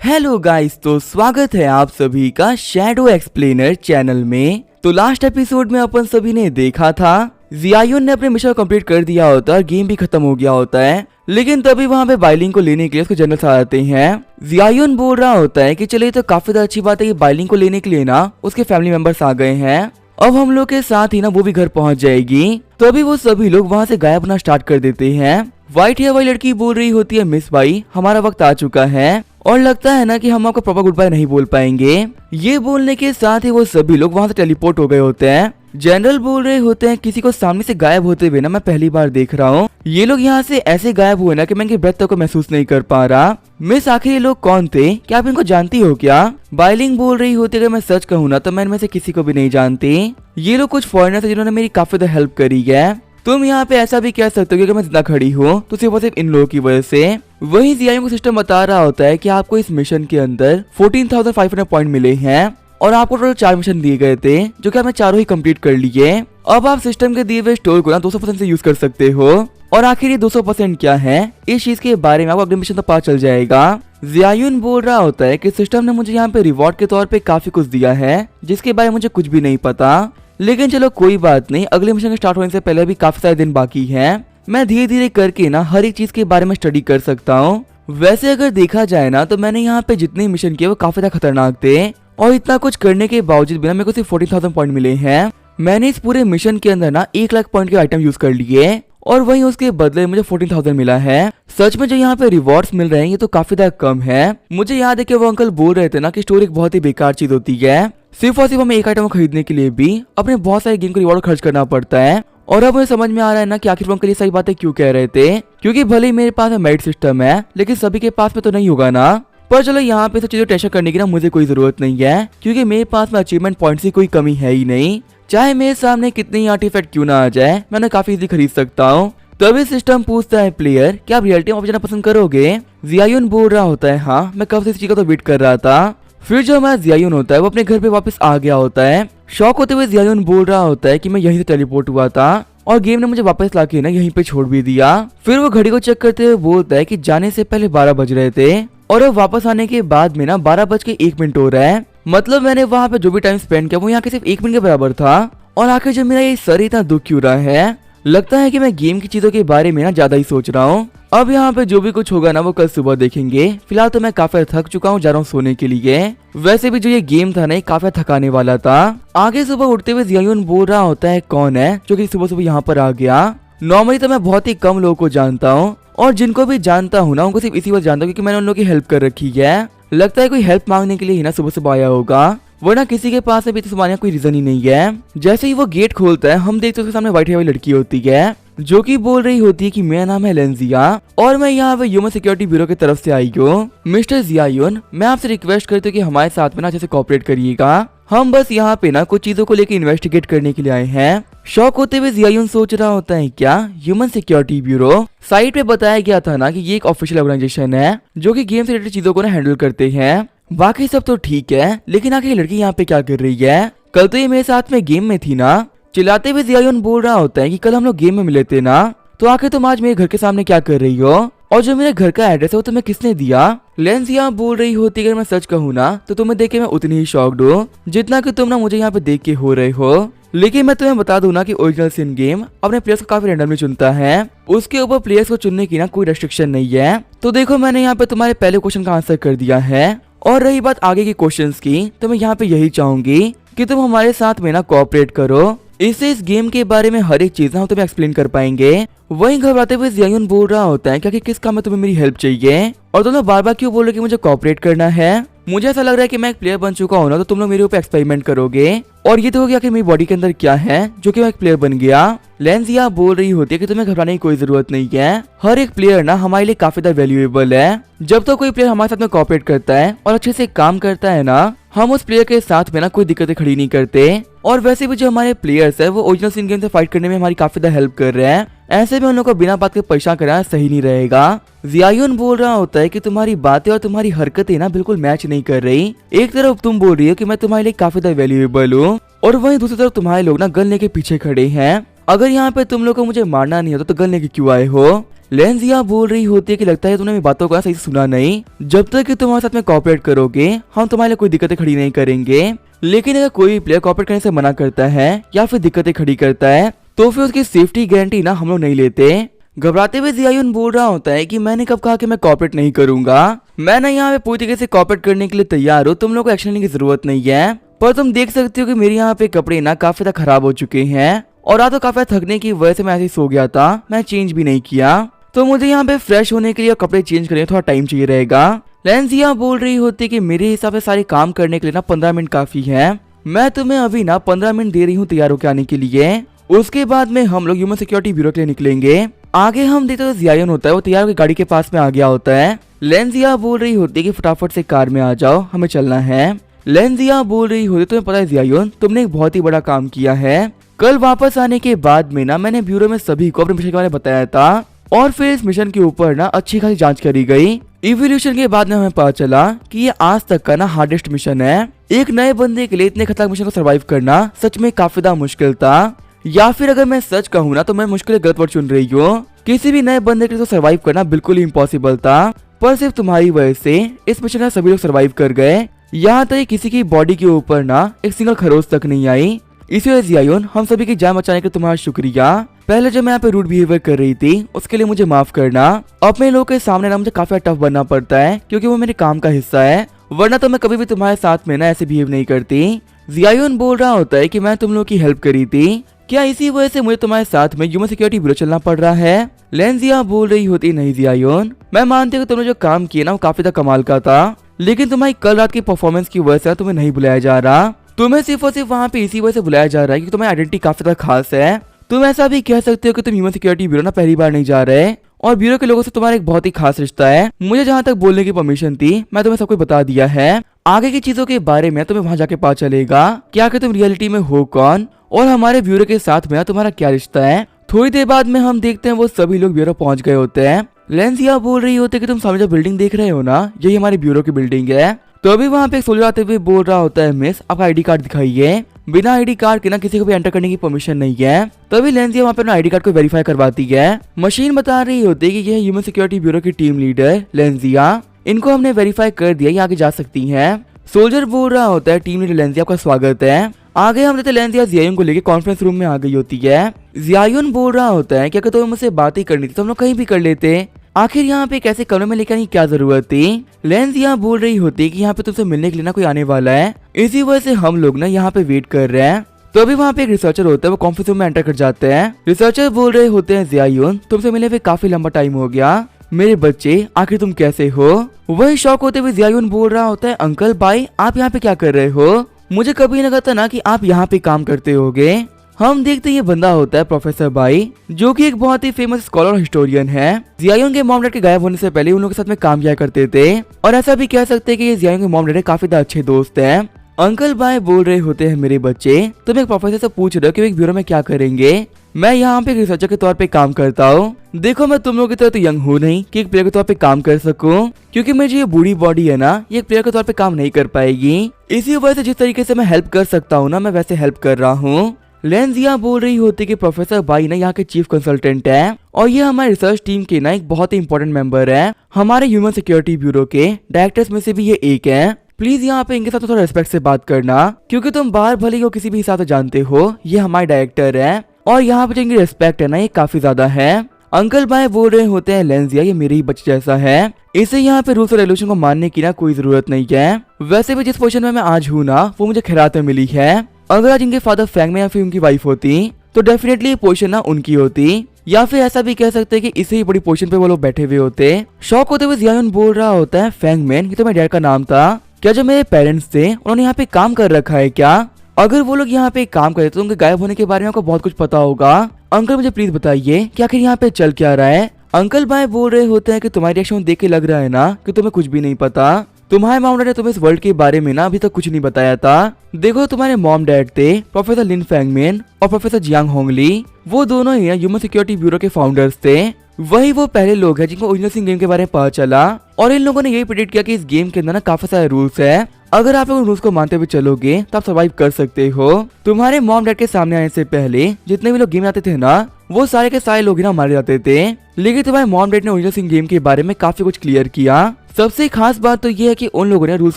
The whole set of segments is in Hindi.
हेलो गाइस, तो स्वागत है आप सभी का शैडो एक्सप्लेनर चैनल में। तो लास्ट एपिसोड में अपन सभी ने देखा था जियायुन ने अपने मिशन कंप्लीट कर दिया होता है, गेम भी खत्म हो गया होता है। लेकिन तभी वहाँ पे बाइलिंग को लेने के लिए उसको जनरल्स आ जाते हैं। जियायुन बोल रहा होता है कि चलिए तो काफी अच्छी बात है कि बाइलिंग को लेने के लिए ना उसके फैमिली मेंबर्स आ गए हैं। अब हम लोग के साथ ही ना वो भी घर पहुंच जाएगी। तभी वो सभी लोग वहाँ से गायब होना स्टार्ट कर देते हैं। व्हाइट हेयर वाली लड़की बोल रही होती है, मिस भाई हमारा वक्त आ चुका है और लगता है ना कि हम आपको प्रॉपर गुड बाय नहीं बोल पाएंगे। ये बोलने के साथ ही वो सभी लोग वहाँ से टेलीपोर्ट हो गए होते हैं। जनरल बोल रहे होते हैं, किसी को सामने से गायब होते हुए ना मैं पहली बार देख रहा हूँ। ये लोग यहाँ से ऐसे गायब हुए ना कि मैं इनकी ब्रेथ तक को महसूस नहीं कर पा रहा। मिस आखिर ये लोग कौन थे, क्या आप इनको जानती हो क्या? बाइलिंग बोल रही होती है, अगर मैं सच कहूँ ना तो मैं इनमें से किसी को भी नहीं जानती। ये लोग कुछ फॉरेनर्स जिन्होंने मेरी काफी ज्यादा हेल्प करी है। तुम यहाँ पे ऐसा भी कह सकते हो कि अगर मैं जितना खड़ी हूँ तो सिर्फ इन लोगों की वजह से। वहीं जियायुन को सिस्टम बता रहा होता है कि आपको इस मिशन के अंदर 14,500 पॉइंट मिले हैं और आपको टोटल 4 मिशन दिए गए थे जो कि आपने चारों ही कंप्लीट कर लिए। अब आप सिस्टम के दिए हुए स्टोर को ना 200% से यूज कर सकते हो। और आखिर ये 200% क्या है, इस चीज के बारे में आपको अगले मिशन तो पता चल जाएगा। जियायुन बोल रहा होता है कि सिस्टम ने मुझे यहाँ पे रिवॉर्ड के तौर पे काफी कुछ दिया है जिसके बारे में मुझे कुछ भी नहीं पता। लेकिन चलो कोई बात नहीं, अगले मिशन के स्टार्ट होने से पहले भी काफी सारे दिन बाकी हैं। मैं धीरे धीरे करके ना हर एक चीज के बारे में स्टडी कर सकता हूँ। वैसे अगर देखा जाए ना तो मैंने यहाँ पे जितने मिशन किए वो काफी ज्यादा खतरनाक थे और इतना कुछ करने के बावजूद भी ना मेरे को सिर्फ 14,000 पॉइंट मिले हैं। मैंने इस पूरे मिशन के अंदर ना 1 लाख पॉइंट के आइटम यूज कर लिए और वहीं उसके बदले मुझे 14,000 मिला है। सच में जो यहाँ पे रिवॉर्ड्स मिल रहे हैं ये तो काफी ज्यादा कम है। मुझे याद है कि वो अंकल बोल रहे थे ना कि स्टोर एक बहुत ही बेकार चीज होती है। सिर्फ और सिर्फ हमें एक आइटम खरीदने के लिए भी अपने बहुत सारे गेम को रिवॉर्ड खर्च करना पड़ता है। और अब मुझे समझ में आ रहा है ना कि आखिर वो अंकल ये सही बातें क्यों कह रहे थे, क्योंकि भले ही मेरे पास मेरिट सिस्टम है लेकिन सभी के पास में तो नहीं होगा ना। पर चलो यहाँ पे तो चीजों टेंशन करने की ना मुझे कोई जरूरत नहीं है, क्योंकि मेरे पास में अचीवमेंट पॉइंट्स की कोई कमी है ही नहीं। चाहे मेरे सामने कितने ही आर्टिफैक्ट क्यों ना आ जाए, मैं काफी इजी खरीद सकता हूँ। तभी सिस्टम पूछता है, प्लेयर क्या आप रियलिटी में जाना पसंद करोगे? जियायुन बोल रहा होता है, हाँ मैं कब से इस चीज का तो वेट कर रहा था। फिर जो हमारा जियायुन होता है वो अपने घर पे वापस आ गया होता है। शॉक होते हुए जियायुन बोल रहा होता है कि मैं यहीं से टेलीपोर्ट हुआ था और गेम ने मुझे वापस लाके ना यहीं पे छोड़ भी दिया। फिर वो घड़ी को चेक करते हुए बोलता है कि जाने से पहले 12 बज रहे थे और अब वापस आने के बाद में ना 12:01 हो रहा है। मतलब मैंने वहाँ पे जो भी टाइम स्पेंड किया वो यहाँ के सिर्फ 1 मिनट के बराबर था। और आखिर जब मेरा ये सर इतना दुख क्यों रहा है, लगता है कि मैं गेम की चीजों के बारे में ना ज्यादा ही सोच रहा हूँ। अब यहाँ पे जो भी कुछ होगा ना वो कल सुबह देखेंगे। फिलहाल तो मैं काफी थक चुका हूँ, जा रहा हूँ सोने के लिए। वैसे भी जो ये गेम था ना काफी थकाने वाला था। आगे सुबह उठते हुए जियायुन बोल रहा होता है, कौन है जो कि सुबह सुबह यहाँ पर आ गया? नॉर्मली तो मैं बहुत ही कम लोगों को जानता हूँ और जिनको भी जानता हूँ ना उनको सिर्फ इसी वजह जानता हूँ क्योंकि मैंने उन लोगों की हेल्प कर रखी है। लगता है कोई हेल्प मांगने के लिए ही ना सुबह सुबह आया होगा, वरना किसी के पास अभी सुबह कोई रीजन ही नहीं है। जैसे ही वो गेट खोलता है हम देखते हैं उसके सामने व्हाइट हेयर वाली लड़की होती है जो कि बोल रही होती है कि मेरा नाम है लेंजिया और मैं यहाँ पे ह्यूमन सिक्योरिटी ब्यूरो की तरफ से आई हूँ। मिस्टर जियायुन, मैं आपसे रिक्वेस्ट करती हूँ कि हमारे साथ में ना जैसे कोऑपरेट करिएगा। हम बस यहाँ पे ना कुछ चीजों को लेकर इन्वेस्टिगेट करने के लिए आए हैं। शॉक होते हुए जियायुन सोच रहा होता है, क्या ह्यूमन सिक्योरिटी ब्यूरो? साइट पे बताया गया था ना कि ये एक ऑफिशियल ऑर्गेनाइजेशन है जो कि गेम से रिलेटेड चीजों को ना हैंडल करते हैं। बाकी सब तो ठीक है, लेकिन आखिर लड़की यहाँ पे क्या कर रही है? कल तो ये मेरे साथ में गेम में थी ना। चिल्लाते हुए जियायुन बोल रहा होता है कि कल हम लोग गेम में मिले थे ना, तो आखिर तुम आज मेरे घर के सामने क्या कर रही हो? और जो मेरे घर का एड्रेस है वो तुम्हें किसने दिया? लेंजिया बोल रही होती है, अगर मैं सच कहूँ ना तो तुम्हें देख के मैं उतनी ही शॉक्ड हूँ जितना कि तुम ना मुझे यहाँ पे देख के हो रहे हो। लेकिन मैं तुम्हें बता दूं ना कि ओरिजिनल सिन गेम अपने प्लेयर्स को काफी रैंडमली चुनता है। उसके ऊपर प्लेयर्स को चुनने की ना कोई रेस्ट्रिक्शन नहीं है। तो देखो मैंने यहाँ पे तुम्हारे पहले क्वेश्चन का आंसर कर दिया है। और रही बात आगे के क्वेश्चंस की, तो मैं यहाँ पे यही चाहूंगी कि तुम हमारे साथ में ना कोऑपरेट करो। इससे इस गेम के बारे में हर एक चीज हम तुम्हें एक्सप्लेन कर पाएंगे। वहीं घबराते हुए जियायुन बोल रहा होता है, क्या किस काम में तुम्हें मेरी हेल्प चाहिए और तुम लोग बार बार क्यों बोल रहे कि मुझे कोऑपरेट करना है? मुझे ऐसा लग रहा है कि मैं एक प्लेयर बन चुका हूँ ना तो तुम लोग मेरे ऊपर एक्सपेरिमेंट करोगे और ये देखोगे कि मेरी बॉडी के अंदर क्या है जो कि मैं एक प्लेयर बन गया। लेंजिया बोल रही होती है कि तुम्हें घबराने की कोई जरूरत नहीं है। हर एक प्लेयर ना हमारे लिए काफी ज्यादा वैल्यूएबल है। जब तो कोई प्लेयर हमारे साथ में कोऑपरेट करता है और अच्छे से काम करता है ना, हम उस प्लेयर के साथ में ना कोई दिक्कतें खड़ी नहीं करते। और वैसे भी जो हमारे प्लेयर्स है वो ओरिजिनल सिन गेम से फाइट करने में हमारी काफी ज्यादा हेल्प कर रहे हैं। ऐसे में उन लोगों को बिना बात के परेशान कराना सही नहीं रहेगा। जियायुन बोल रहा होता है कि तुम्हारी बातें और तुम्हारी हरकतें ना बिल्कुल मैच नहीं कर रही। एक तरफ तुम बोल रही हो कि मैं तुम्हारे लिए काफी ज्यादा वैल्यूएबल हूँ और वहीं दूसरी तरफ तुम्हारे लोग ना गन लेके पीछे खड़े हैं। अगर यहाँ पे तुम लोग को मुझे मारना नहीं होता तो गन लेके क्यों आए हो? लेंजिया बोल रही होती है कि लगता है तुमने मेरी बातों को सही से सुना नहीं। जब तक कि तुम हमारे साथ में कोऑपरेट करोगे हम तुम्हारे लिए कोई दिक्कतें खड़ी नहीं करेंगे। लेकिन अगर कोई प्लेयर कोऑपरेट करने से मना करता है या फिर दिक्कतें खड़ी करता है तो फिर उसकी सेफ्टी गारंटी ना हम लोग नहीं लेते। घबराते हुए जियायुन बोल रहा होता है कि मैंने कब कहा कि मैं कोऑपरेट नहीं करूंगा। मैं ना यहाँ पे पूरी तरीके से कोऑपरेट करने के लिए तैयार हूँ, तुम लोग को एक्शन लेने की जरूरत नहीं है। पर तुम देख सकते हो कि मेरे यहाँ पे कपड़े ना काफी ज्यादा खराब हो चुके हैं और रात को काफी ज्यादा थकने की वजह से मैं ऐसे ही सो गया था, मैं चेंज भी नहीं किया। तो मुझे यहाँ पे फ्रेश होने के लिए कपड़े चेंज करने थोड़ा टाइम चाहिए रहेगा। लेंजिया बोल रही होती है कि मेरे हिसाब से सारे काम करने के लिए ना 15 मिनट काफी है। मैं तुम्हें अभी ना 15 मिनट दे रही हूँ तैयार होकर आने के लिए। उसके बाद में हम लोग ह्यूमन सिक्योरिटी ब्यूरो के लिए निकलेंगे। आगे हम देखते हैं जियायुन होता है वो तैयार होकर गाड़ी के पास में आ गया होता है। लेंजिया बोल रही होती है कि फटाफट से कार में आ जाओ, हमें चलना है। लेंजिया बोल रही होती है तुम्हें पता है जियायुन तुमने एक बहुत ही बड़ा काम किया है। कल वापस आने के बाद में ना मैंने ब्यूरो में सभी को अपने मिशन के बारे में बताया था और फिर इस मिशन के ऊपर ना अच्छी खासी जांच करी गई। इवोल्यूशन के बाद में हमें पता चला कि ये आज तक का ना हार्डेस्ट मिशन है। एक नए बंदे के लिए इतने खतरनाक मिशन को सरवाइव करना सच में काफी ज्यादा मुश्किल था, या फिर अगर मैं सच कहूँ ना तो मैं मुश्किल गलत वर्ड चुन रही हूँ। किसी भी नए बंदे के लिए सरवाइव करना बिल्कुल ही इम्पॉसिबल था, पर सिर्फ तुम्हारी वजह से इस मिशन में सभी लोग सरवाइव कर गए। यहाँ तक किसी की बॉडी के ऊपर ना एक सिंगल खरोच तक नहीं आई। इसी वजह जियायुन हम सभी की जान बचाने के लिए तुम्हारा शुक्रिया। पहले जब मैं यहाँ पे रूड बिहेवियर कर रही थी उसके लिए मुझे माफ करना। अपने लोगों के सामने ना मुझे काफी टफ बनना पड़ता है क्योंकि वो मेरे काम का हिस्सा है, वरना तो मैं कभी भी तुम्हारे साथ में ना ऐसे बिहेव नहीं करती। जियायुन बोल रहा होता है कि मैं तुम लोगों की हेल्प करी थी, क्या इसी वजह से मुझे तुम्हारे साथ में ह्यूमन सिक्योरिटी ब्यूरो चलना पड़ रहा है। लेंजिया बोल रही होती नहीं जियायुन, मैं मानती हूँ तुमने जो काम किया ना वो काफी ज्यादा कमाल का था, लेकिन तुम्हारी कल रात की परफॉर्मेंस की वजह से तुम्हें नहीं बुलाया जा रहा। तुम्हें सिर्फ और सिर्फ वहाँ पे इसी वजह से बुलाया जा रहा है क्योंकि तुम्हारी आइडेंटिटी काफी ज्यादा खास है। तुम ऐसा भी कह सकते हो कि तुम ह्यूमन सिक्योरिटी ब्यूरो ना पहली बार नहीं जा रहे और ब्यूरो के लोगों से तुम्हारा एक बहुत ही खास रिश्ता है। मुझे जहाँ तक बोलने की परमिशन थी मैं तुम्हें सब कुछ बता दिया है। आगे की चीजों के बारे में तुम्हें वहाँ जाके पता चलेगा क्या कि तुम रियलिटी में हो कौन और हमारे ब्यूरो के साथ में तुम्हारा क्या रिश्ता है। थोड़ी देर बाद में हम देखते हैं वो सभी लोग ब्यूरो पहुंच गए होते हैं। लेंजिया बोल रही होती है कि तुम सामने जो बिल्डिंग देख रहे हो ना यही हमारे ब्यूरो की बिल्डिंग है। तो अभी वहाँ पे एक सोल्जर आते हुए बोल रहा होता है मिस आपका आईडी कार्ड दिखाइए। बिना आईडी कार्ड के ना किसी को भी एंटर करने की परमिशन नहीं है। तभी लेंजिया वहाँ पे अपना आईडी कार्ड को वेरीफाई करवाती है। मशीन बता रही होती है कि यह ह्यूमन सिक्योरिटी ब्यूरो की टीम लीडर लेंजिया, इनको हमने वेरीफाई कर दिया, ये आगे जा सकती हैं। सोल्जर बोल रहा होता है टीम लीडर लेंजिया आपका स्वागत है। आगे हम देखते लेंजिया जियायुन को लेकर कॉन्फ्रेंस रूम में आ गई होती है। जियायुन बोल रहा होता है कि अगर तुम्हें मुझसे बात ही करनी थी तो हम लोग कहीं भी कर लेते, आखिर यहाँ पे कैसे कमरे में लेकर आने की क्या जरूरत थी। लेंजिया बोल रही होती है कि यहाँ पे तुमसे मिलने के लिए ना कोई आने वाला है, इसी वजह से हम लोग ना यहाँ पे वेट कर रहे हैं। तो अभी वहाँ पे एक रिसर्चर होता है, वो कॉन्फ्रेंस रूम में एंटर कर जाते हैं। रिसर्चर बोल रहे होते हैं जियायुन तुमसे मिले हुए काफी लंबा टाइम हो गया, मेरे बच्चे आखिर तुम कैसे हो। वही शौक होते हुए जियायुन बोल रहा होता है अंकल भाई आप यहाँ पे क्या कर रहे हो, मुझे कभी नहीं लगा था ना कि आप यहाँ पे काम करते होगे। हम देखते ये बंदा होता है प्रोफेसर बाई, जो कि एक बहुत ही फेमस स्कॉलर और हिस्टोरियन है। जियायुन के मॉम डैड के गायब होने से पहले उन लोगों के साथ में काम किया करते थे और ऐसा भी कह सकते हैं कि ये जियायुन के मॉम डैड काफी अच्छे दोस्त हैं। अंकल भाई बोल रहे होते हैं मेरे बच्चे तुम एक प्रोफेसर से पूछ रहे हो कि एक ब्यूरो में क्या करेंगे। मैं यहाँ पे रिसर्चर के तौर पे काम करता हूँ। देखो मैं तुम लोगों की तरह तो यंग हूँ नहीं कि एक प्लेयर के तौर पे काम कर सकूँ, क्योंकि मेरी ये बूढ़ी बॉडी है ना ये एक प्लेयर के तौर पे काम नहीं कर पाएगी। इसी वजह से जिस तरीके से मैं हेल्प कर सकता हूँ ना मैं वैसे हेल्प कर रहा हूँ। लेंजिया बोल रही होती कि प्रोफेसर बाई ना यहाँ के चीफ कंसल्टेंट है और ये हमारे रिसर्च टीम के ना एक बहुत ही इंपॉर्टेंट मेंबर है। हमारे ह्यूमन सिक्योरिटी ब्यूरो के डायरेक्टर्स में से भी ये एक है। प्लीज यहाँ पे इनके साथ थोड़ा रिस्पेक्ट से बात करना, क्योंकि तुम बाहर भले ही किसी भी हिसाब से जानते हो ये हमारे डायरेक्टर है और यहाँ पे जिनकी रिस्पेक्ट है ना ये काफी ज्यादा है। अंकल भाई बोल रहे होते हैं लेंजिया ये मेरे ही बच्चे जैसा है, इसे यहाँ पे रूल्स और रेगुलेशन को मानने की ना कोई जरूरत नहीं है। वैसे भी जिस पोजीशन में मैं आज हूँ ना वो मुझे खैरात में मिली है। अगर आज इनके फादर फैंग में या फिर उनकी वाइफ होती तो डेफिनेटली ये पोजीशन ना उनकी होती, या फिर ऐसा भी कह सकते हैं कि इसे ही बड़ी पोजीशन पे वो लोग बैठे हुए होते। शौक होते हुए जियायुन बोल रहा होता है फैंग मैन ये तो मेरे डैड का नाम था, क्या जो मेरे पेरेंट्स थे उन्होंने यहाँ पे काम कर रखा है क्या। अगर वो लोग यहाँ पे काम करते तो उनके गायब होने के बारे में आपको बहुत कुछ पता होगा। अंकल मुझे प्लीज बताइए कि आखिर यहाँ पे चल क्या रहा है। अंकल भाई बोल रहे होते हैं कि तुम्हारी रिएक्शन देख के लग रहा है ना कि तुम्हें कुछ भी नहीं पता। तुम्हारे मॉम डैड ने तुम्हें इस वर्ल्ड के बारे में ना अभी तक कुछ नहीं बताया था। देखो तुम्हारे मॉम डैड थे प्रोफेसर लिन फैंगमैन और प्रोफेसर जियांग होंगली, वो दोनों ही ह्यूमन सिक्योरिटी ब्यूरो के फाउंडर्स थे। वही वो पहले लोग हैं जिनको ओरिजिनल सिन गेम के बारे में पता चला और इन लोगों ने यही प्रेडिक्ट किया कि इस गेम के अंदर ना काफी सारे रूल्स है। अगर आप लोग रूल्स को मानते हुए चलोगे तो आप सर्वाइव कर सकते हो। तुम्हारे मॉम डैड के सामने आने से पहले जितने भी लोग गेम आते थे ना, वो सारे के सारे लोग ना मारे जाते थे। लेकिन तुम्हारे मॉम डैड ने ओरिजिनल सिन गेम के बारे में काफी कुछ क्लियर किया। सबसे खास बात तो ये है कि उन लोगों ने रूल्स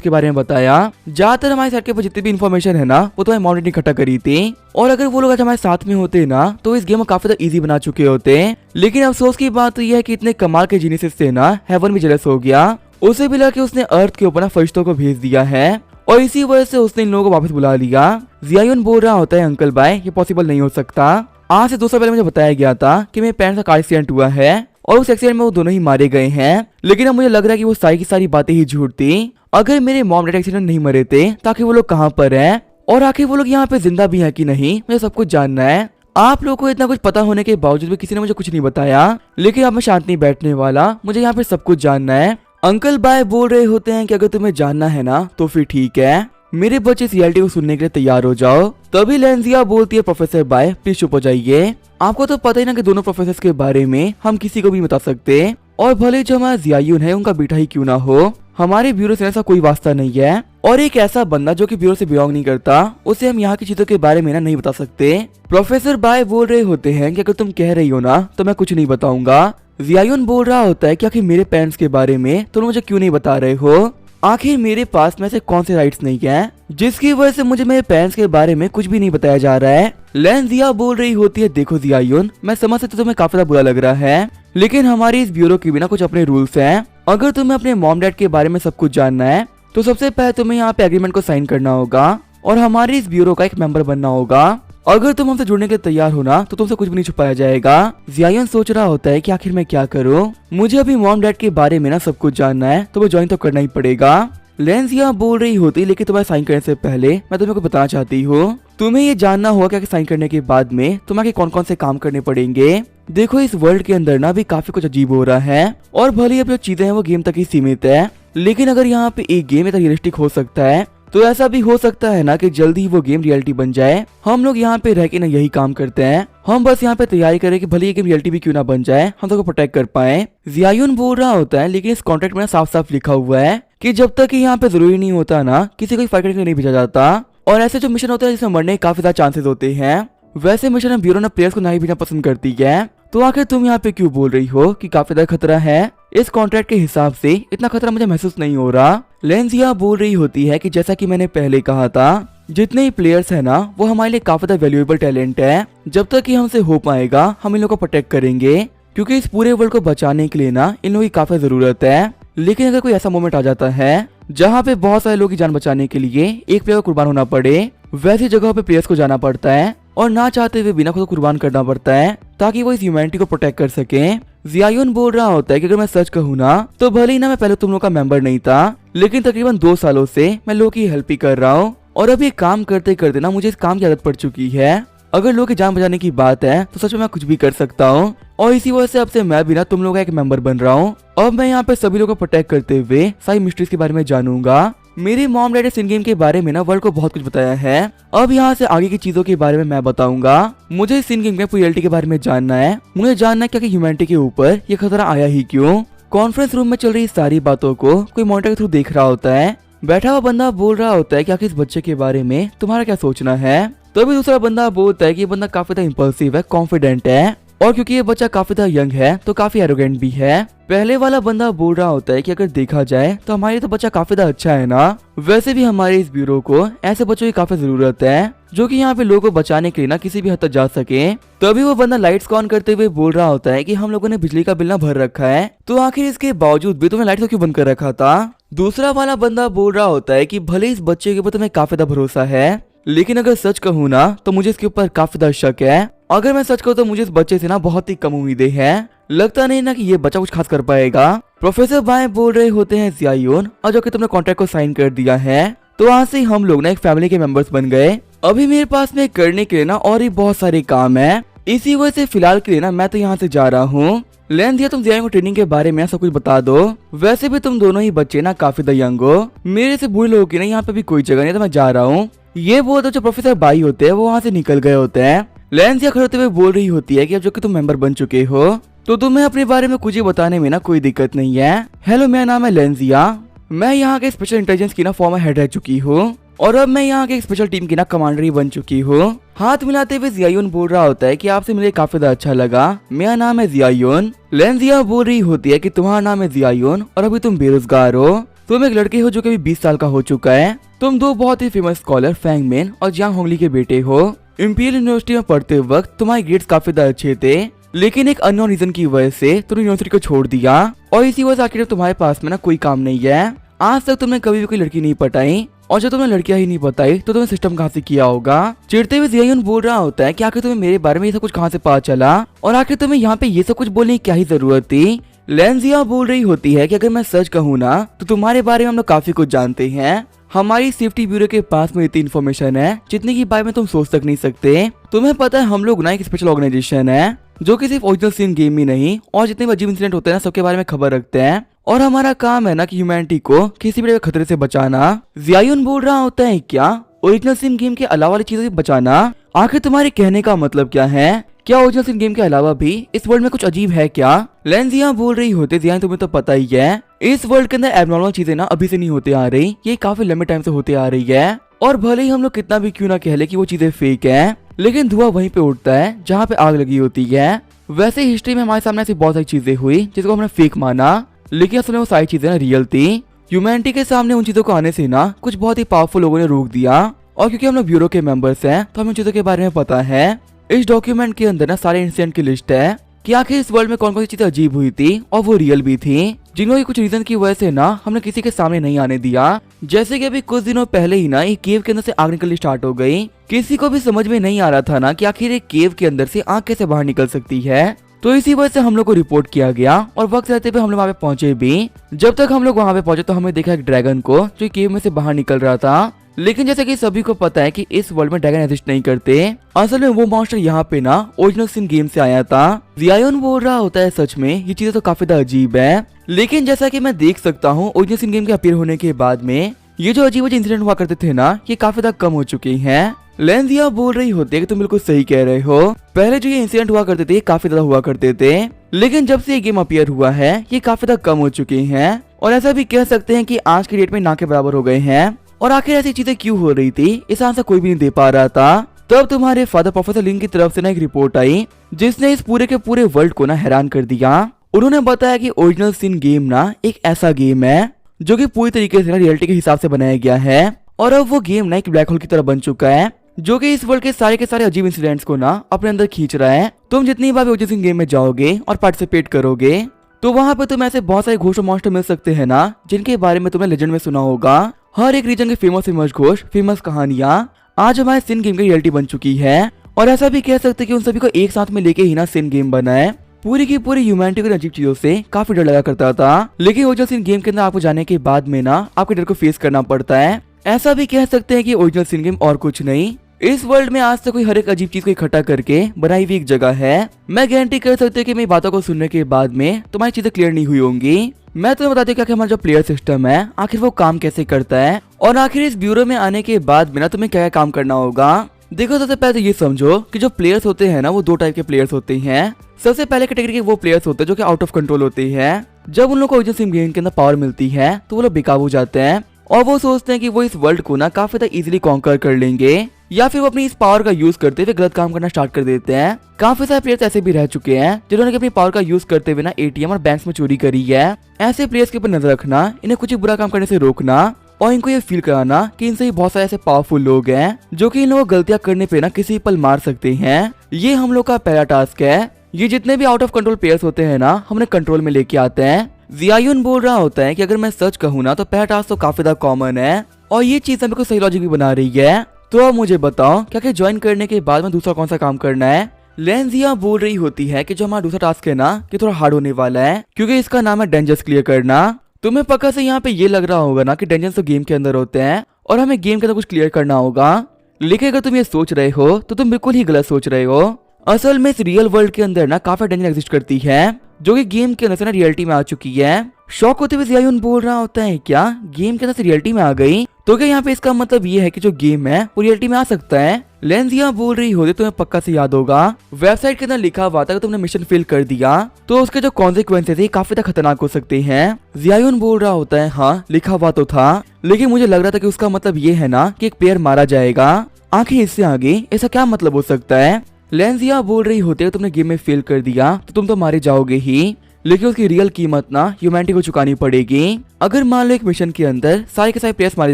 के बारे में बताया। ज्यादातर हमारे साइड के ऊपर जितनी भी इन्फॉर्मेशन है ना, वो तुम्हारे मॉम डैड ने इकट्ठा करी थी। और अगर वो लोग आज हमारे साथ में होते ना, तो इस गेम को काफी ज्यादा इजी बना चुके होते। लेकिन अफसोस की बात तो यह है कि इतने कमाल के जीनियस से ना हेवन भी जेलस हो गया। उसे भी लगा कि उसने अर्थ के ऊपर ना फरिश्तों को भेज दिया है और इसी वजह से उसने इन लोगों को वापस बुला लिया। जियायुन बोल रहा होता है, अंकल भाई ये पॉसिबल नहीं हो सकता। आज से 2 साल पहले मुझे बताया गया था कि मेरे पेरेंट्स का कार एक्सीडेंट हुआ है और उस एक्सीडेंट में वो दोनों ही मारे गए हैं। लेकिन अब मुझे लग रहा है कि वो सारी की सारी बातें ही झूठ थी। अगर मेरे मॉम डैड एक्सीडेंट नहीं मरे थे तो आखिर वो लोग कहाँ पर हैं और आखिर वो लोग यहाँ पे जिंदा भी हैं कि नहीं, मुझे सब कुछ जानना है। आप लोगों को इतना कुछ पता होने के बावजूद भी किसी ने मुझे कुछ नहीं बताया। लेकिन अब मैं शांत नहीं बैठने वाला, मुझे यहाँ पे सब कुछ जानना है। अंकल बाय बोल रहे होते हैं कि अगर तुम्हें जानना है ना तो फिर ठीक है, मेरे बच्चे इस रियलिटी को सुनने के लिए तैयार हो जाओ। तभी लेंजिया बोलती है, प्रोफेसर बाय प्लीज चुप हो जाइए। आपको तो पता ही ना कि दोनों प्रोफेसर के बारे में हम किसी को भी बता सकते, और भले जो हमारा जियायुन है उनका बेटा ही क्यों ना हो, हमारे ब्यूरो से ऐसा कोई वास्ता नहीं है। और एक ऐसा बंदा जो कि ब्यूरो से बिलोंग नहीं करता, उसे हम यहाँ की चीजों के बारे में ना नहीं बता सकते। प्रोफेसर बाय बोल रहे होते हैं कि अगर तुम कह रही हो ना तो मैं कुछ नहीं बताऊंगा। जियायुन बोल रहा होता है कि आखिर मेरे पेरेंट्स के बारे में तुम मुझे क्यों नहीं बता रहे हो। आखिर मेरे पास में से कौन से राइट्स नहीं है जिसकी वजह से मुझे मेरे पेरेंट्स के बारे में कुछ भी नहीं बताया जा रहा है। लेंजिया बोल रही होती है, देखो जियायुन मैं समझ सकती हूँ तुम्हें काफी बुरा लग रहा है, लेकिन हमारी इस ब्यूरो के बिना कुछ अपने रूल्स हैं। अगर तुम्हें अपने मॉम डैड के बारे में सब कुछ जानना है तो सबसे पहले तुम्हें यहाँ पे एग्रीमेंट को साइन करना होगा और हमारी इस ब्यूरो का एक मेंबर बनना होगा। अगर तुम हमसे जुड़ने के लिए तैयार हो ना तो तुमसे कुछ भी नहीं छुपाया जाएगा। जियायुन सोच रहा होता है कि आखिर मैं क्या करूं, मुझे अभी मॉम डैड के बारे में ना सब कुछ जानना है, तो वो ज्वाइन तो करना ही पड़ेगा। लेंजिया बोल रही होती, लेकिन तुम्हारे साइन करने से पहले मैं तुम्हें कुछ बताना चाहती हूँ। तुम्हें ये जानना होगा कि साइन करने के बाद में तुम्हें कौन कौन से काम करने पड़ेंगे। देखो इस वर्ल्ड के अंदर ना भी काफी कुछ अजीब हो रहा है और भले अब जो चीजें हैं वो गेम तक ही सीमित है, लेकिन अगर यहाँ पे एक गेम इतना रियलिस्टिक हो सकता है तो ऐसा भी हो सकता है ना कि जल्दी ही वो गेम रियलिटी बन जाए। हम लोग यहाँ पे रह के ना यही काम करते हैं, हम बस यहाँ पे तैयारी करें कि भले ये गेम रियलिटी भी क्यों ना बन जाए, हम सबको प्रोटेक्ट कर पाए। जियायुन बोल रहा होता है, लेकिन इस कॉन्ट्रैक्ट में ना साफ साफ लिखा हुआ है कि जब तक यहाँ पे जरूरी नहीं होता ना किसी को फाइट करने के लिए नहीं भेजा जाता, और ऐसे जो मिशन होते हैं जिसमें मरने के काफी ज्यादा चांसेस होते हैं, वैसे मिशन में ब्यूरो ना प्लेयर्स को नहीं भेजना पसंद करती है। तो आखिर तुम यहाँ पे क्यों बोल रही हो कि काफी ज्यादा खतरा है? इस कॉन्ट्रैक्ट के हिसाब से इतना खतरा मुझे महसूस नहीं हो रहा। लेंजिया बोल रही होती है कि जैसा कि मैंने पहले कहा था, जितने ही प्लेयर्स है ना वो हमारे लिए काफी ज्यादा वैल्यूएबल टैलेंट है। जब तक कि हमसे हो पाएगा हम इन लोगों को प्रोटेक्ट करेंगे, क्योंकि इस पूरे वर्ल्ड को बचाने के लिए ना इन लोगों की काफी जरूरत है। लेकिन अगर कोई ऐसा मोमेंट आ जाता है जहाँ पे बहुत सारे लोगों की जान बचाने के लिए एक प्लेयर को कुर्बान होना पड़े, वैसी जगह पे प्लेयर्स को जाना पड़ता है और ना चाहते हुए बिना खुद को कुर्बान करना पड़ता है ताकि वो इस ह्यूमैनिटी को प्रोटेक्ट कर सके। जियायुन बोल रहा होता है कि अगर मैं सच कहूँ ना तो भले ही ना मैं पहले तुम लोग का मेंबर नहीं था, लेकिन तकरीबन 2 सालों से मैं लोगों की हेल्प ही कर रहा हूँ और अभी काम करते करते ना मुझे इस काम की आदत पड़ चुकी है। अगर लोगों की जान बचाने की बात है तो सच में मैं कुछ भी कर सकता हूँ और इसी वजह से अब से मैं भी ना तुम लोगों का एक मेंबर बन रहा हूँ। अब मैं यहाँ पे सभी लोगों को प्रोटेक्ट करते हुए सारी मिस्ट्रीज के बारे में जानूंगा। मेरे मॉम डैड ने इन गेम के बारे में ना वर्ल्ड को बहुत कुछ बताया है। अब यहाँ से आगे की चीजों के बारे में मैं बताऊंगा। मुझे इस गेम के रियलिटी के बारे में जानना है। मुझे जानना है कि ह्यूमैनिटी के ऊपर ये खतरा आया ही क्यों। कॉन्फ्रेंस रूम में चल रही सारी बातों को कोई मॉनिटर के थ्रू देख रहा होता है। बैठा हुआ बंदा बोल रहा होता है कि आखिर इस बच्चे के बारे में तुम्हारा क्या सोचना है। तभी दूसरा बंदा बोलता है कि ये बंदा काफी ज्यादा इम्पल्सिव है, कॉन्फिडेंट है, और क्योंकि ये बच्चा काफी ज्यादा यंग है तो काफी एरोगेंट भी है। पहले वाला बंदा बोल रहा होता है कि अगर देखा जाए तो हमारे तो बच्चा काफी ज्यादा अच्छा है ना। वैसे भी हमारे इस ब्यूरो को ऐसे बच्चों की काफी जरूरत है जो कि यहाँ पे लोगों को बचाने के लिए ना किसी भी हद तक जा सके। तभी वो बंदा लाइट्स ऑन करते हुए बोल रहा होता है कि हम लोगों ने बिजली का बिल ना भर रखा है, तो आखिर इसके बावजूद भी तुम्हें लाइट्स को क्यों बंद कर रखा था। दूसरा वाला बंदा बोल रहा होता है कि भले इस बच्चे के ऊपर तुम्हें काफी ज्यादा भरोसा है, लेकिन अगर सच कहूँ ना तो मुझे इसके ऊपर काफी ज्यादा शक है। अगर मैं सच कहूँ तो मुझे इस बच्चे से ना बहुत ही कम उम्मीदें हैं। लगता नहीं ना कि ये बच्चा कुछ खास कर पाएगा। प्रोफेसर बाय बोल रहे होते हैं, जियायुन और जो कि तुमने कॉन्ट्रैक्ट को साइन कर दिया है तो आज से हम लोग ना एक फैमिली के मेंबर्स बन गए। अभी मेरे पास में करने के लिए ना और ही बहुत सारे काम है, इसी वजह से फिलहाल के लिए ना मैं तो यहाँ से जा रहा हूँ। लेंजिया तुम जियायुन को ट्रेनिंग के बारे में सब कुछ बता दो। वैसे भी तुम दोनों ही बच्चे ना काफी यंग हो, मेरे से बूढ़े लोगों की ना यहाँ पे भी कोई जगह नहीं, तो मैं जा रहा हूँ। ये बोल तो जो प्रोफेसर बाई होते हैं वो वहाँ से निकल गए होते हैं। लेंजिया खड़े होते हुए बोल रही होती है कि अब जो कि तुम मेंबर बन चुके हो तो तुम्हें अपने बारे में कुछ ही बताने में ना कोई दिक्कत नहीं है। हेलो, मेरा नाम है लेंजिया। मैं यहाँ के स्पेशल इंटेलिजेंस की ना फॉर्मर हेड रह चुकी हूँ और अब मैं यहाँ के स्पेशल टीम की ना कमांडर ही बन चुकी हूँ। हाथ मिलाते हुए जियायुन बोल रहा होता है कि आपसे मुझे काफी ज्यादा अच्छा लगा, मेरा नाम है जियायुन। लेंजिया बोल रही होती है कि तुम्हारा नाम है जियायुन और अभी तुम बेरोजगार हो। तुम एक लड़के हो जो कि अभी 20 साल का हो चुका है। तुम दो बहुत ही फेमस स्कॉलर फैंगमेन और जियांग होंगली के बेटे हो। इंपीरियल यूनिवर्सिटी में पढ़ते वक्त तुम्हारे ग्रेड्स काफी ज्यादा अच्छे थे, लेकिन एक अननोन रीजन की वजह से तुमने यूनिवर्सिटी को छोड़ दिया और इसी वजह से आखिर तुम्हारे पास में ना कोई काम नहीं है। आज तक तुमने कभी भी कोई लड़की नहीं पटाई और जब तुमने लड़कियां ही नहीं बताई तो तुमने सिस्टम कहाँ से किया होगा। चिढ़ते हुए जियायुन बोल रहा होता है कि आखिर तुम्हें मेरे बारे में ये सब कुछ कहाँ से पता चला और आखिर तुम्हें यहाँ पे ये सब कुछ बोलने की क्या ही जरूरत थी। लेंजिया बोल रही होती है कि अगर मैं सच कहूँ ना तो तुम्हारे बारे में हम लोग काफी कुछ जानते हैं। हमारी सेफ्टी ब्यूरो के पास में इतनी इन्फॉर्मेशन है जितने की बारे में तुम सोच तक नहीं सकते। तुम्हें पता है हम लोग ना एक स्पेशल ऑर्गेनाइजेशन है जो कि सिर्फ ओरिजिनल सिन गेम ही नहीं और जितने भी अजीब इंसिडेंट होते हैं ना सबके बारे में खबर रखते हैं और हमारा काम है ना कि ह्यूमैनिटी को किसी भी खतरे से बचाना। जियायुन बोल रहा होता है क्या ओरिजिनल सिन गेम के अलावा वाली चीजों से बचाना? आखिर तुम्हारे कहने का मतलब क्या है? क्या ओरिजिनल सिन गेम के अलावा भी इस वर्ल्ड में कुछ अजीब है क्या? लेंजिया बोल रही होते जियायुन तुम्हें तो पता ही है इस वर्ल्ड के अंदर एबनॉर्मल चीजें ना अभी से नहीं होते आ रही, ये काफी लंबे टाइम से होते आ रही है और भले ही हम लोग कितना भी क्यों ना कह ले कि वो चीजें फेक है, लेकिन धुआं वहीं पे उठता है जहाँ पे आग लगी होती है। वैसे हिस्ट्री में हमारे सामने ऐसी बहुत सारी चीजें हुई जिसको हमने फेक माना, लेकिन असल में वो सारी चीजें ना रियल थी। ह्यूमैनिटी के सामने उन चीजों को आने से ना कुछ बहुत ही पावरफुल लोगों ने रोक दिया और क्योंकि हम लोग ब्यूरो के मेंबर्स हैं तो हमें उन चीजों के बारे में पता है। इस डॉक्यूमेंट के अंदर ना सारे इंसिडेंट की लिस्ट है कि आखिर इस वर्ल्ड में कौन कौन सी चीजें अजीब हुई थी और वो रियल भी थी, जिनको कुछ रीजन की वजह से ना हमने किसी के सामने नहीं आने दिया। जैसे कि अभी कुछ दिनों पहले ही ना एक केव के अंदर से आग निकलनी स्टार्ट हो गई। किसी को भी समझ में नहीं आ रहा था ना कि आखिर एक केव के अंदर से आग कैसे बाहर निकल सकती है, तो इसी वजह से हम लोग को रिपोर्ट किया गया और वक्त रहते हुए हम लोग वहाँ पे पहुंचे भी। जब तक हम लोग वहाँ पे पहुंचे तो हमें देखा एक ड्रैगन को जो केव में से बाहर निकल रहा था, लेकिन जैसे कि सभी को पता है कि इस वर्ल्ड में ड्रैगन एग्जिस्ट नहीं करते। असल में वो मॉन्स्टर यहाँ पे ना ओरिजिनल सिन गेम से आया था। जियायुन बोल रहा होता है सच में ये चीजें तो काफी ज्यादा अजीब है, लेकिन जैसा कि मैं देख सकता हूँ ओरिजिनल सिन गेम के अपीयर होने के बाद में ये जो अजीब इंसिडेंट हुआ करते थे ना ये काफी ज्यादा कम हो चुके हैं। लेंजिया बोल रही होती है कि तुम बिल्कुल सही कह रहे हो, पहले जो ये इंसिडेंट हुआ करते थे ये काफी ज्यादा हुआ करते थे, लेकिन जब से ये गेम अपीयर हुआ है ये काफी ज्यादा कम हो चुके हैं और ऐसा भी कह सकते हैं कि आज की डेट में ना के बराबर हो गए हैं। और आखिर ऐसी चीजें क्यों हो रही थी इस आंसर कोई भी नहीं दे पा रहा था। तब तुम्हारे फादर प्रोफेसर लिंग की तरफ से ना एक रिपोर्ट आई जिसने इस पूरे के पूरे वर्ल्ड को ना हैरान कर दिया। उन्होंने बताया कि ओरिजिनल सिन गेम ना एक ऐसा गेम है जो कि पूरी तरीके से रियलिटी के हिसाब से बनाया गया है और अब वो गेम ना एक ब्लैक होल की तरह बन चुका है जो कि इस वर्ल्ड के सारे अजीब इंसिडेंट्स को ना अपने अंदर खींच रहा है। तुम जितनी बार ओरिजिनल सिन गेम में जाओगे और पार्टिसिपेट करोगे तो वहाँ पे तुम्हें ऐसे बहुत सारे घोष और मॉन्स्टर मिल सकते हैं ना जिनके बारे में तुमने लेजेंड में सुना होगा। हर एक रीजन के फेमस घोष, फेमस कहानियां आज हमारे सिन गेम की रियलिटी बन चुकी है और ऐसा भी कह सकते हैं कि उन सभी को एक साथ में लेके ही ना सिन गेम बना है। पूरी की पूरी ह्यूमैनिटी को अजीब चीजों से काफी डर लगा करता था, लेकिन ओरिजिनल सिन गेम के अंदर आपको जाने के बाद में ना आपके डर को फेस करना पड़ता है। ऐसा भी कह सकते हैं कि ओरिजिनल सिन गेम और कुछ नहीं, इस वर्ल्ड में आज तक कोई हर एक अजीब चीज को इकट्ठा करके बनाई हुई एक जगह है। मैं गारंटी कर सकती हूँ कि मेरी बातों को सुनने के बाद में तुम्हारी चीजें क्लियर नहीं हुई होंगी। मैं तुम्हें बताती हूँ कि हमारा जो प्लेयर सिस्टम है आखिर वो काम कैसे करता है और आखिर इस ब्यूरो में आने के बाद में ना तुम्हें क्या काम करना होगा। देखो सबसे पहले तो ये समझो कि जो प्लेयर्स होते हैं ना वो दो टाइप के प्लेयर्स होते हैं। सबसे पहले कैटेगरी के वो प्लेयर्स होते हैं जो कि आउट ऑफ कंट्रोल होते हैं। जब उन लोगों को ओरिजिनल सिन गेम के अंदर पावर मिलती है तो वो लोग बेकाबू हो जाते हैं और वो सोचते हैं कि वो इस वर्ल्ड को ना काफी ज्यादा इजीली कॉन्कर कर लेंगे, या फिर वो अपनी इस पावर का यूज करते हुए गलत काम करना स्टार्ट कर देते हैं। काफी सारे प्लेयर्स ऐसे भी रह चुके हैं जिन्होंने अपनी पावर का यूज करते हुए ना एटीएम और बैंक में चोरी करी है। ऐसे प्लेयर्स के ऊपर नजर रखना, इन्हें कुछ बुरा काम करने से रोकना और इनको ये फील कराना कि इनसे ही बहुत सारे ऐसे पावरफुल लोग हैं जो कि इन लोगों को गलतियां करने पे ना किसी पल मार सकते हैं। ये हम लोग का पहला टास्क है। ये जितने भी आउट ऑफ कंट्रोल प्लेयर्स होते हैं ना हमने कंट्रोल में लेके आते हैं। जियायुन बोल रहा होता है कि अगर मैं सच कहूँ ना तो पहला टास्क तो काफी ज्यादा कॉमन है और ये चीज मेरे को सही लॉजिक भी बना रही है। तो अब मुझे बताओ क्या ज्वाइन करने के बाद में दूसरा कौन सा काम करना है। लेंजिया बोल रही होती है कि जो हमारा दूसरा टास्क है ना कि थोड़ा हार्ड होने वाला है क्योंकि इसका नाम है डेंजर्स क्लियर करना। तुम्हें पक्का से यहाँ पे ये लग रहा होगा ना कि डेंजर्स तो गेम के अंदर होते हैं और हमें गेम के अंदर कुछ क्लियर करना होगा, लेकिन अगर तुम ये सोच रहे हो तो तुम बिल्कुल ही गलत सोच रहे हो। असल में इस रियल वर्ल्ड के अंदर ना काफी डेंजर एग्जिस्ट करती है जो कि गेम के अंदर से ना रियलिटी में आ चुकी है। शॉक होते हुए जियायुन बोल रहा होता है क्या गेम के अंदर से रियलिटी में आ गई? तो क्या यहाँ पे इसका मतलब ये है कि जो गेम है वो रियलिटी में आ सकता है? लेंजिया बोल रही होती तुम्हें पक्का से याद होगा, वेबसाइट के अंदर लिखा हुआ था कि तुमने मिशन फेल कर दिया तो उसके जो कॉन्सिक्वेंसेस है काफी ज्यादा खतरनाक हो सकते हैं। जियायुन बोल रहा होता है हाँ लिखा हुआ तो था, लेकिन मुझे लग रहा था कि उसका मतलब ये है ना कि एक प्लेयर मारा जाएगा, आखिर इससे आगे ऐसा क्या मतलब हो सकता है। लेंजिया बोल रही होती है तुमने गेम में फेल कर दिया तो तुम तो मारे जाओगे ही, लेकिन उसकी रियल कीमत ना ह्यूमैनिटी को चुकानी पड़ेगी। अगर मान लो एक मिशन के अंदर सारे के सारे प्लेयर्स मारे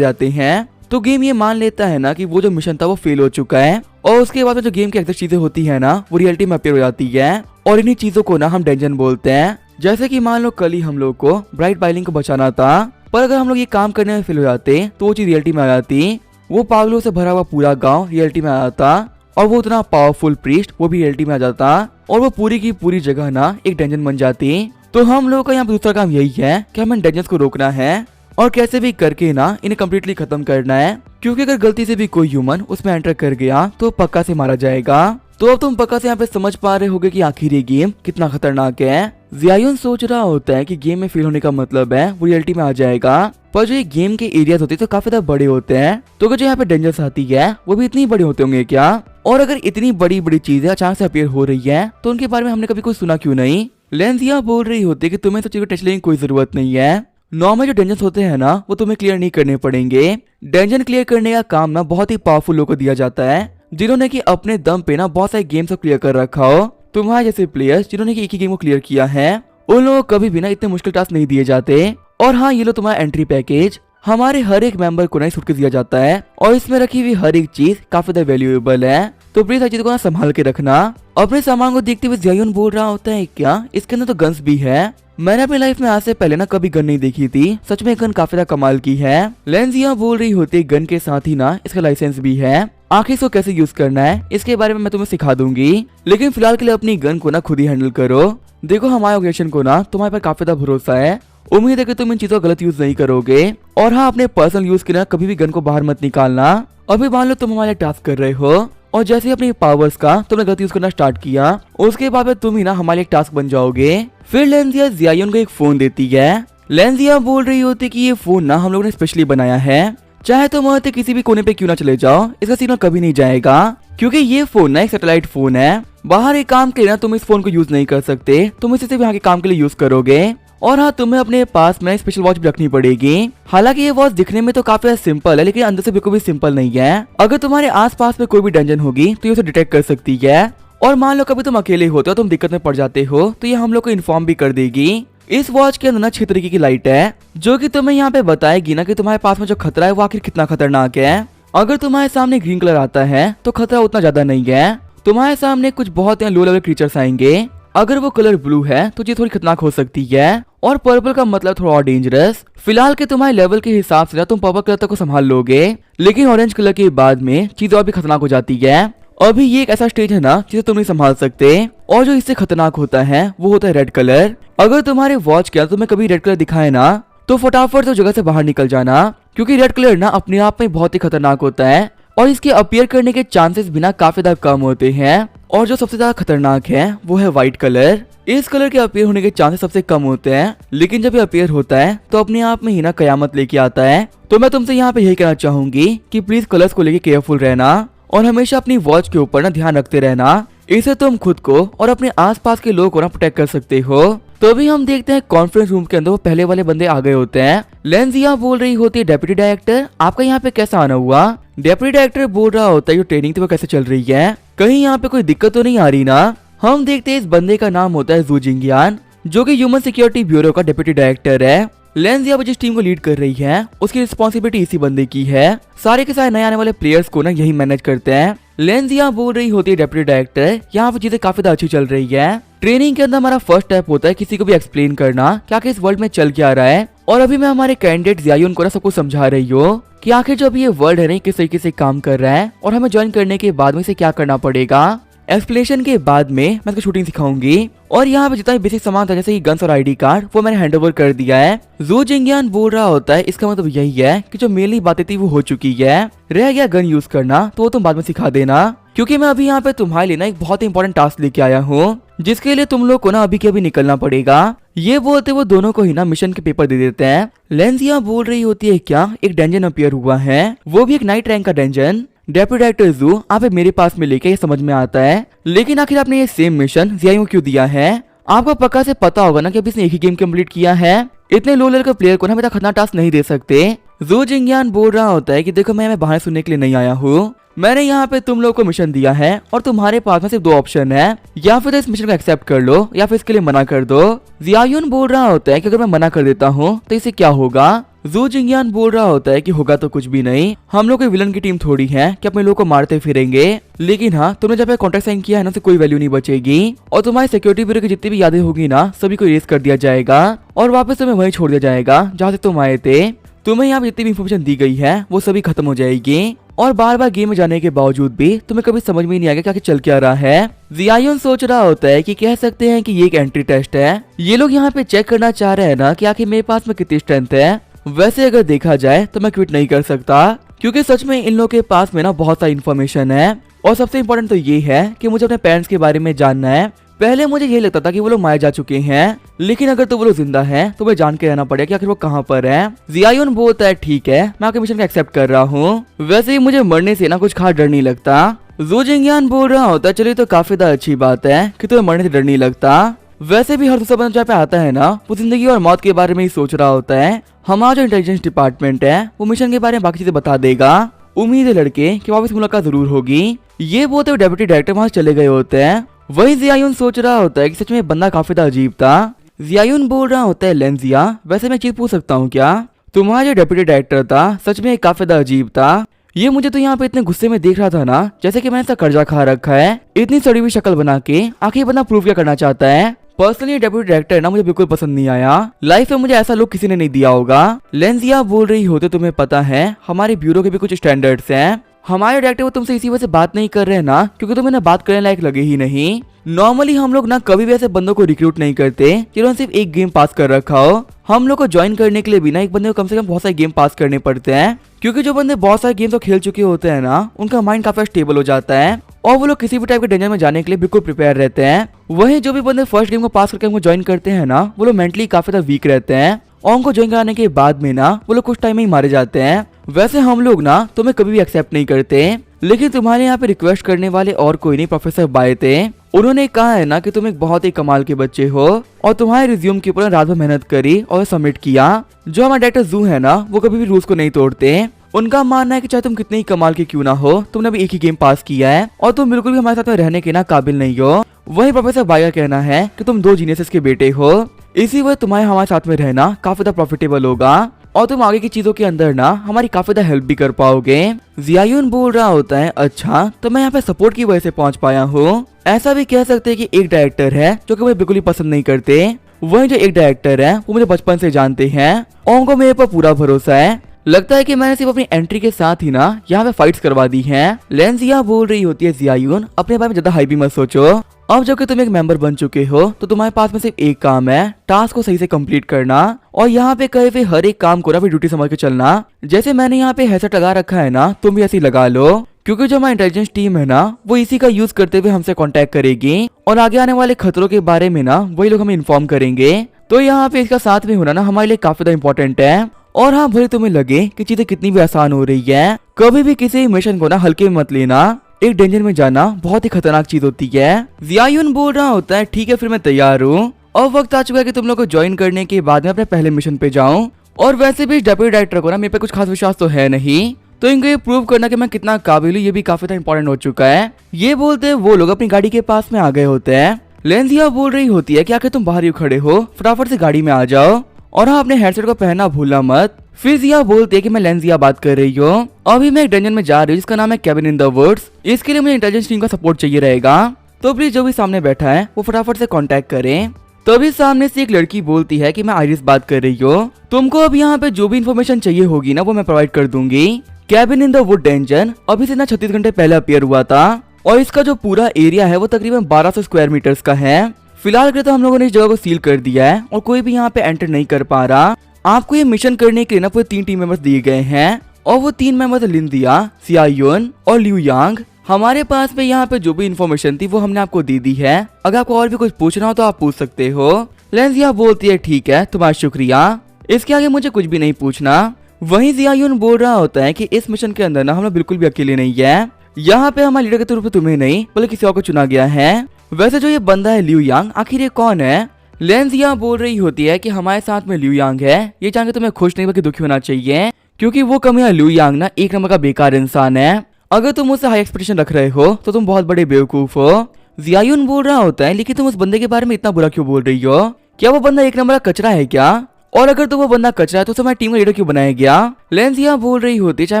जाते हैं तो गेम ये मान लेता है ना कि वो जो मिशन था वो फेल हो चुका है, और उसके बाद में जो गेम की एक्सेस चीजें होती है ना वो रियलिटी में अपीयर हो जाती है, और इन्हीं चीजों को ना हम डेंजन बोलते हैं। जैसे कि मान लो कल ही हम लोग को ब्राइट बाइलिंग को बचाना था, पर अगर हम लोग ये काम करने में फेल हो जाते तो वो चीज रियलिटी में आ जाती, वो पागलों से भरा हुआ पूरा गाँव रियलिटी में आ जाता, और वो उतना पावरफुल प्रीस्ट वो भी रियलिटी में आ जाता, और वो पूरी की पूरी जगह ना एक डेंजन बन जाती। तो हम लोगों का यहाँ पे दूसरा काम यही है कि हमें डेंजर्स को रोकना है और कैसे भी करके ना इन्हें कम्प्लीटली खत्म करना है, क्योंकि अगर गलती से भी कोई ह्यूमन उसमें एंटर कर गया तो पक्का से मारा जाएगा। तो अब तुम पक्का से यहाँ पे समझ पा रहे होगे कि आखिर ये गेम कितना खतरनाक है। जियायुन सोच रहा होता है कि गेम में फेल होने का मतलब है वो रियलिटी में आ जाएगा, पर जो ये गेम के एरियाज होते हैं तो काफी ज्यादा बड़े होते हैं, तो अगर जो यहाँ पे डेंजर्स आती है वो भी इतनी बड़ी होते होंगे क्या, और अगर इतनी बड़ी बड़ी चीजें अचानक से अपीयर हो रही है तो उनके बारे में हमने कभी कुछ सुना क्यों नहीं। लेंजिया बोल रही होती है कि तुम्हें तो चीजों को टच लेने की कोई जरूरत नहीं है, नॉर्मल जो डेंजर्स होते हैं ना वो तुम्हें क्लियर नहीं करने पड़ेंगे। डेंजन क्लियर करने का काम ना बहुत ही पावरफुल लोगों को दिया जाता है, जिन्होंने कि अपने दम पे ना बहुत सारे गेम्स को क्लियर कर रखा हो। तुम्हारे जैसे प्लेयर्स जिन्होंने कि एक ही गेम को क्लियर किया है उन लोगों को कभी भी ना इतने मुश्किल टास्क नहीं दिए जाते। और हाँ ये लो तुम्हारा एंट्री पैकेज, हमारे हर एक मेंबर को ना सूटकेस दिया जाता है और इसमें रखी हुई हर एक चीज काफी ज्यादा वैल्यूएबल है, तो प्लीज हर चीज को ना संभाल के रखना। अपने सामान को देखते हुए जियायुन बोल रहा होता है क्या इसके अंदर तो गन्स भी है, मैंने अपनी लाइफ में आज से पहले ना कभी गन नहीं देखी थी, सच में गन काफी ज्यादा कमाल की है। लेंजिया बोल रही होती है गन के साथ ही ना इसका लाइसेंस भी है, आखिर इसको कैसे यूज करना है इसके बारे में मैं तुम्हें सिखा दूंगी, लेकिन फिलहाल के लिए अपनी गन को ना खुद ही हैंडल करो। देखो हमारे ऑर्गेनाइजेशन को ना तुम्हारे पर काफी ज्यादा भरोसा है, उम्मीद है कि तुम इन चीजों का गलत यूज नहीं करोगे, और हाँ अपने पर्सनल यूज के लिए कभी भी गन को बाहर मत निकालना। अभी मान लो तुम हमारे टास्क कर रहे हो और जैसे ही अपनी पावर्स का तुमने गलत यूज करना स्टार्ट किया उसके बाद में तुम ही ना हमारे एक टास्क बन जाओगे। फिर लेंजिया जियायुन को एक फोन देती है। लेंजिया बोल रही होती कि ये फोन ना हम लोगों ने स्पेशली बनाया है, चाहे तुम वहाँ किसी भी कोने पे क्यों ना चले जाओ इसका सिग्नल कभी नहीं जाएगा, क्योंकि ये फोन ना एक सैटेलाइट फोन है, बाहर एक काम के लिए ना तुम इस फोन को यूज नहीं कर सकते, तुम इसे सिर्फ यहाँ के काम के लिए यूज करोगे। और हाँ तुम्हें अपने पास में स्पेशल वॉच भी रखनी पड़ेगी, हालांकि ये वॉच दिखने में तो काफी सिंपल है लेकिन अंदर से बिल्कुल भी सिंपल नहीं है। अगर तुम्हारे आसपास में कोई भी डेंजन होगी तो ये उसे डिटेक्ट कर सकती है, और मान लो कभी तुम अकेले होते हो तुम दिक्कत में पड़ जाते हो तो ये हम लोग को इन्फॉर्म भी कर देगी। इस वॉच के अंदर ना 6 तरीके की लाइट है जो कि तुम्हें यहाँ पे बताएगी ना कि तुम्हारे पास में जो खतरा है वो आखिर कितना खतरनाक है। अगर तुम्हारे सामने ग्रीन कलर आता है तो खतरा उतना ज्यादा नहीं है, तुम्हारे सामने कुछ बहुत लो लेवल क्रीचर्स आएंगे, अगर वो कलर ब्लू है तो ये थोड़ी खतरनाक हो सकती है, और पर्पल का मतलब थोड़ा और डेंजरस। फिलहाल के तुम्हारे लेवल के हिसाब से ना तुम पर्पल कलर तक को संभाल लोगे, लेकिन ऑरेंज कलर के बाद में चीज और भी खतरनाक हो जाती है। अभी ये एक ऐसा स्टेज है ना जिसे तुम नहीं संभाल सकते, और जो इससे खतरनाक होता है वो होता है रेड कलर। अगर तुम्हारे वॉच के अंदर तुम्हें कभी रेड कलर दिखाए ना तो फटाफट से जगह से बाहर निकल जाना, क्योंकि रेड कलर ना अपने आप में बहुत ही खतरनाक होता है और इसके अपीयर करने के चांसेस भी ना काफी ज्यादा कम होते हैं। और जो सबसे ज्यादा खतरनाक है वो है व्हाइट कलर। इस कलर के अपीयर होने के चांसेस सबसे कम होते हैं, लेकिन जब ये अपीयर होता है तो अपने आप में ही ना कयामत लेके आता है। तो मैं तुमसे यहाँ पे यही कहना चाहूंगी कि प्लीज कलर्स को लेके केयरफुल रहना और हमेशा अपनी वॉच के ऊपर ना ध्यान रखते रहना, इससे तुम खुद को और अपने आसपास के लोगों को ना प्रोटेक्ट कर सकते हो। तो अभी हम देखते हैं कॉन्फ्रेंस रूम के अंदर वो पहले वाले बंदे आ गए होते हैं। लेंजिया बोल रही होती है डेप्यूटी डायरेक्टर आपका यहाँ पे कैसा आना हुआ। डेप्यूटी डायरेक्टर बोल रहा होता है जो ट्रेनिंग थी वो कैसे चल रही है, कहीं यहाँ पे कोई दिक्कत तो नहीं आ रही ना। हम देखते हैं इस बंदे का नाम होता है जू जिंगियान, जो कि ह्यूमन सिक्योरिटी ब्यूरो का डेप्यूटी डायरेक्टर है। लेंजिया जिस टीम को लीड कर रही है उसकी रिस्पॉन्सिबिलिटी इसी बंदे की है, सारे के सारे नए आने वाले प्लेयर्स को ना यही मैनेज करते हैं। लेंजिया बोल रही होती है डेप्यूटी डायरेक्टर यहाँ पे चीजें काफी अच्छी चल रही है। ट्रेनिंग के अंदर हमारा फर्स्ट स्टेप होता है किसी को भी एक्सप्लेन करना क्या इस वर्ल्ड में चल क्या रहा है, और अभी मैं हमारे कैंडिडेट जियायुन को ना सबको समझा रही हूँ कि आखिर जो अभी ये वर्ल्ड है ना किस तरीके से काम कर रहा है और हमें ज्वाइन करने के बाद में इसे क्या करना पड़ेगा। एक्सप्लेनेशन के बाद में मैं इसको शूटिंग सिखाऊंगी, और यहाँ पे जितना भी बेसिक सामान था जैसे कि गन्स और आईडी कार्ड वो मैंने हैंड ओवर कर दिया है। जू जिंगियान बोल रहा होता है इसका मतलब यही है कि जो मेनली बातें थी वो हो चुकी है, रह गया गन यूज करना तो वो तुम बाद में सिखा देना, क्योंकि मैं अभी यहाँ पे तुम्हारे लिए ना एक बहुत ही इंपॉर्टेंट टास्क लेके आया हूँ जिसके लिए तुम लोग को ना अभी के अभी निकलना पड़ेगा। ये बोलते वो दोनों को ही ना मिशन के पेपर दे देते हैं। लेंजिया बोल रही होती है क्या एक डेंजन अपीयर हुआ है, वो भी एक नाइट रैंक का डेंजन। डेप्यूटी डायरेक्टर जू आप मेरे पास में लेके ये समझ में आता है, लेकिन आखिर आपने ये सेम मिशन जियायू क्यों दिया है? आपको पक्का से पता होगा ना कि अभी इसने एक ही गेम कंप्लीट किया है। इतने लो लेवल के प्लेयर को ना इतना खतरनाक टास्क नहीं दे सकते। जू जिंगयान बोल रहा होता है कि देखो मैं बहाने सुनने के लिए नहीं आया हूँ, मैंने यहाँ पे तुम लोगों को मिशन दिया है और तुम्हारे पास में सिर्फ 2 ऑप्शन है, या फिर इस मिशन को एक्सेप्ट कर लो या फिर इसके लिए मना कर दो। जियायुन बोल रहा होता है कि अगर मैं मना कर देता हूँ तो इसे क्या होगा? जू जिंगयान बोल रहा होता है कि होगा तो कुछ भी नहीं, हम लोग कोई विलन की टीम थोड़ी है कि अपने लोगों को मारते फिरेंगे, लेकिन हाँ तुमने जब कॉन्ट्रैक्ट साइन किया है ना तो कोई वैल्यू नहीं बचेगी और तुम्हारी सिक्योरिटी ब्यूरो की जितनी भी यादें होगी ना सभी को इरेज कर दिया जाएगा और वापस तुम्हें वहीं छोड़ दिया जाएगा जहाँ से तुम आए थे। तुम्हें यहाँ पे जितनी भी इन्फॉर्मेशन दी गई है वो सभी खत्म हो जाएगी और बार बार गेम में जाने के बावजूद भी तुम्हें कभी समझ में नहीं आएगा कि आखिर चल क्या रहा है। जियायुन सोच रहा होता है कि कह सकते हैं कि ये एक एंट्री टेस्ट है, ये लोग यहाँ पे चेक करना चाह रहे हैं ना कि आखिर मेरे पास में कितनी स्ट्रेंथ है। वैसे अगर देखा जाए तो मैं क्विट नहीं कर सकता क्योंकि सच में इन लोगों के पास में ना बहुत सारी इन्फॉर्मेशन है और सबसे इम्पोर्टेंट तो ये है कि मुझे अपने पेरेंट्स के बारे में जानना है। पहले मुझे यही लगता था कि वो लोग मारे जा चुके हैं, लेकिन अगर तो वो लोग जिंदा हैं तो मुझे जान के रहना पड़ेगा कि आखिर वो कहाँ पर है। जियायुन बोलता है ठीक है मैं आपके मिशन को एक्सेप्ट कर रहा हूँ, वैसे ही मुझे मरने से ना कुछ खास डर नहीं लगता। जू जिंगयान बोल रहा होता है चलिए तो काफी ज्यादा अच्छी बात है कि तुम्हें मरने से डर नहीं लगता। वैसे भी हर दूसरा बंदा जहाँ पे आता है ना वो जिंदगी और मौत के बारे में ही सोच रहा होता है। हमारा जो इंटेलिजेंस डिपार्टमेंट है वो मिशन के बारे में बाकी चीजें बता देगा। उम्मीद है लड़के कि वापस मुलाकात जरूर होगी। ये बोलते हुए डेप्यूटी डायरेक्टर वहां चले गए होते हैं। वही जियायुन सोच रहा होता है कि सच में बंदा काफी ज्यादा अजीब था। जियायुन बोल रहा होता है लेंजिया वैसे मैं चीज पूछ सकता हूँ क्या? तुम्हारा जो डेप्यूटी डायरेक्टर था सच में काफी ज्यादा अजीब था। ये मुझे तो यहाँ पे इतने गुस्से में देख रहा था ना जैसे कि मैंने ऐसा कर्जा खा रखा है। इतनी सड़ी हुई शक्ल बना के आखिर बंदा प्रूव क्या करना चाहता है? पर्सनली डेप्यूटी डायरेक्टर ना मुझे बिल्कुल पसंद नहीं आया। लाइफ में मुझे ऐसा लुक किसी ने नहीं दिया होगा। लेंजिया बोल रही होते तुम्हें पता है हमारे ब्यूरो के भी कुछ स्टैंडर्ड्स हैं। हमारे डायरेक्टर वो तुमसे इसी वजह से बात नहीं कर रहे हैं ना क्योंकि तुम्हें ना बात करने लायक लगे ही नहीं। नॉर्मली हम लोग ना कभी भी ऐसे बंदों को रिक्रूट नहीं करते जिन्होंने सिर्फ एक गेम पास कर रखा हो। हम लोग को ज्वाइन करने के लिए भी ना एक बंदे को कम से कम बहुत सारे गेम पास करने पड़ते हैं क्योंकि जो बंदे बहुत सारे गेम तो खेल चुके होते हैं ना उनका माइंड काफी स्टेबल हो जाता है और वो लोग किसी भी टाइप के डेंजर में जाने के लिए बिल्कुल प्रिपेयर रहते हैं। वहीं जो भी बंदे फर्स्ट गेम को पास करके हमको ज्वाइन करते हैं ना वो लोग मेंटली काफी ज्यादा वीक रहते हैं और उनको ज्वाइन कराने के बाद में ना वो लोग कुछ टाइम में ही मारे जाते हैं। वैसे हम लोग ना तुम्हें कभी भी एक्सेप्ट नहीं करते, लेकिन तुम्हारे यहाँ पे रिक्वेस्ट करने वाले और कोई नहीं प्रोफेसर बाय थे। उन्होंने कहा है ना कि तुम एक बहुत ही कमाल के बच्चे हो और तुम्हारे रिज्यूम के ऊपर रात भर मेहनत करी और सबमिट किया। जो हमारे डायरेक्टर जू है ना वो कभी भी रूल्स को नहीं तोड़ते। उनका मानना है कि चाहे तुम कितने ही कमाल के क्यों ना हो तुमने अभी एक ही गेम पास किया है और तुम बिल्कुल भी हमारे साथ में रहने के ना काबिल नहीं हो। वही प्रोफेसर बाय का कहना है कि तुम 2 जीनियसेस के बेटे हो, इसी वजह तुम्हारे हमारे साथ में रहना काफी ज्यादा प्रॉफिटेबल होगा और तुम आगे की चीजों के अंदर ना हमारी काफी ज्यादा हेल्प भी कर पाओगे। जियायुन बोल रहा होता है अच्छा तो मैं यहाँ पे सपोर्ट की वजह से पहुंच पाया हूँ। ऐसा भी कह सकते हैं कि एक डायरेक्टर है जो कि मुझे बिल्कुल ही पसंद नहीं करते, वही जो एक डायरेक्टर है वो मुझे बचपन से जानते हैं और उनको मेरे पर पूरा भरोसा है। लगता है कि मैंने सिर्फ अपनी एंट्री के साथ ही ना यहाँ पे फाइट्स करवा दी हैं। लेंजिया बोल रही होती है जियायुन अपने बारे में ज्यादा हाई भी मत सोचो, अब जबकि तुम एक मेंबर बन चुके हो तो तुम्हारे पास में सिर्फ एक काम है टास्क को सही से कंप्लीट करना और यहाँ पे कहे हुए हर एक काम को ना भी ड्यूटी समझ के चलना। जैसे मैंने यहाँ पे हेडसेट लगा रखा है ना तुम भी ऐसे ही लगा लो क्योंकि जो हमारी इंटेलिजेंस टीम है ना वो इसी का यूज करते हुए हमसे कांटेक्ट करेगी और आगे आने वाले खतरों के बारे में ना वही लोग हमें इन्फॉर्म करेंगे। तो यहाँ पे इसका साथ में होना ना हमारे लिए काफी ज्यादा इंपॉर्टेंट है। और हाँ भले तुम्हें लगे कि चीजें कितनी भी आसान हो रही है, कभी भी किसी मिशन को ना हल्के में मत लेना। एक डेंजर में जाना बहुत ही खतरनाक चीज होती है। जियायुन बोल रहा होता है ठीक है फिर मैं तैयार हूँ और वक्त आ चुका है कि तुम लोग को ज्वाइन करने के बाद में अपने पहले मिशन पे जाऊँ। और वैसे भी डेप्यूटी डायरेक्टर को ना मेरे पे कुछ खास विश्वास तो है नहीं, तो इनको ये प्रूव करना कि मैं कितना काबिल हूँ ये भी काफी इंपॉर्टेंट हो चुका है। ये बोलते वो लोग अपनी गाड़ी के पास में आ गए होते हैं। लेंजिया बोल रही होती है कि आखिर तुम बाहर ही खड़े हो, फटाफट से गाड़ी में आ जाओ और हाँ अपने हेडसेट को पहनना भूलना मत। फिर जिया बोलती है कि मैं लेंजिया बात कर रही हूँ, अभी मैं एक डंजन में जा रही हूँ जिसका नाम है केबिन इन द वुड्स। इसके लिए मुझे इंटेलिजेंस टीम का सपोर्ट चाहिए रहेगा, तो प्लीज जो भी सामने बैठा है वो फटाफट से कांटेक्ट करें। तभी सामने से एक लड़की बोलती है कि मैं आइरिस बात कर रही हूँ, तुमको अब यहाँ पे जो भी इन्फॉर्मेशन चाहिए होगी ना वो मैं प्रोवाइड कर दूंगी। Cabin in the wood dungeon अभी से ना 36 घंटे पहले अपीयर हुआ था और इसका जो पूरा एरिया है वो तकरीबन 1200 स्क्वायर मीटर्स का है। फिलहाल के तो हम लोगों ने इस जगह को सील कर दिया है और कोई भी यहाँ पे एंटर नहीं कर पा रहा। आपको ये मिशन करने के लिए ना पूरे 3 टीम मेंबर्स दिए गए हैं और वो 3 मेंबर्स लिंदिया, जियायुन और लिu यांग। हमारे पास में यहाँ पे जो भी इन्फॉर्मेशन थी वो हमने आपको दे दी है, अगर आपको और भी कुछ पूछना हो तो आप पूछ सकते हो। लेंजिया बोलती है ठीक है तुम्हारा शुक्रिया, इसके आगे मुझे कुछ भी नहीं पूछना। वहीं जियायुन बोल रहा होता है कि इस मिशन के अंदर ना हम लोग बिल्कुल भी अकेले नहीं है, यहाँ पे हमारे लीडर के तौर पे तुम्हें नहीं बल्कि किसी और को चुना गया है। वैसे जो ये बंदा है लिu यांग, आखिर ये कौन है? लेंजिया बोल रही होती है कि हमारे साथ में लिu यांग है, ये जान के तुम्हें खुश नहीं बल्कि दुखी होना चाहिए, क्योंकि वो कमिया लिu यांग ना एक नंबर का बेकार इंसान है। अगर तुम उससे हाई एक्सपेक्टेशन रख रहे हो तो तुम बहुत बड़े बेवकूफ हो। जियायुन बोल रहा होता है लेकिन तुम उस बंदे के बारे में इतना बुरा क्यों बोल रही हो? क्या वो बंदा एक नंबर का कचरा है क्या? और अगर तो वो बंदा कचरा है तो उसे हमारी टीम का लीडर क्यों बनाया गया? लेंजिया बोल रही होती चाहे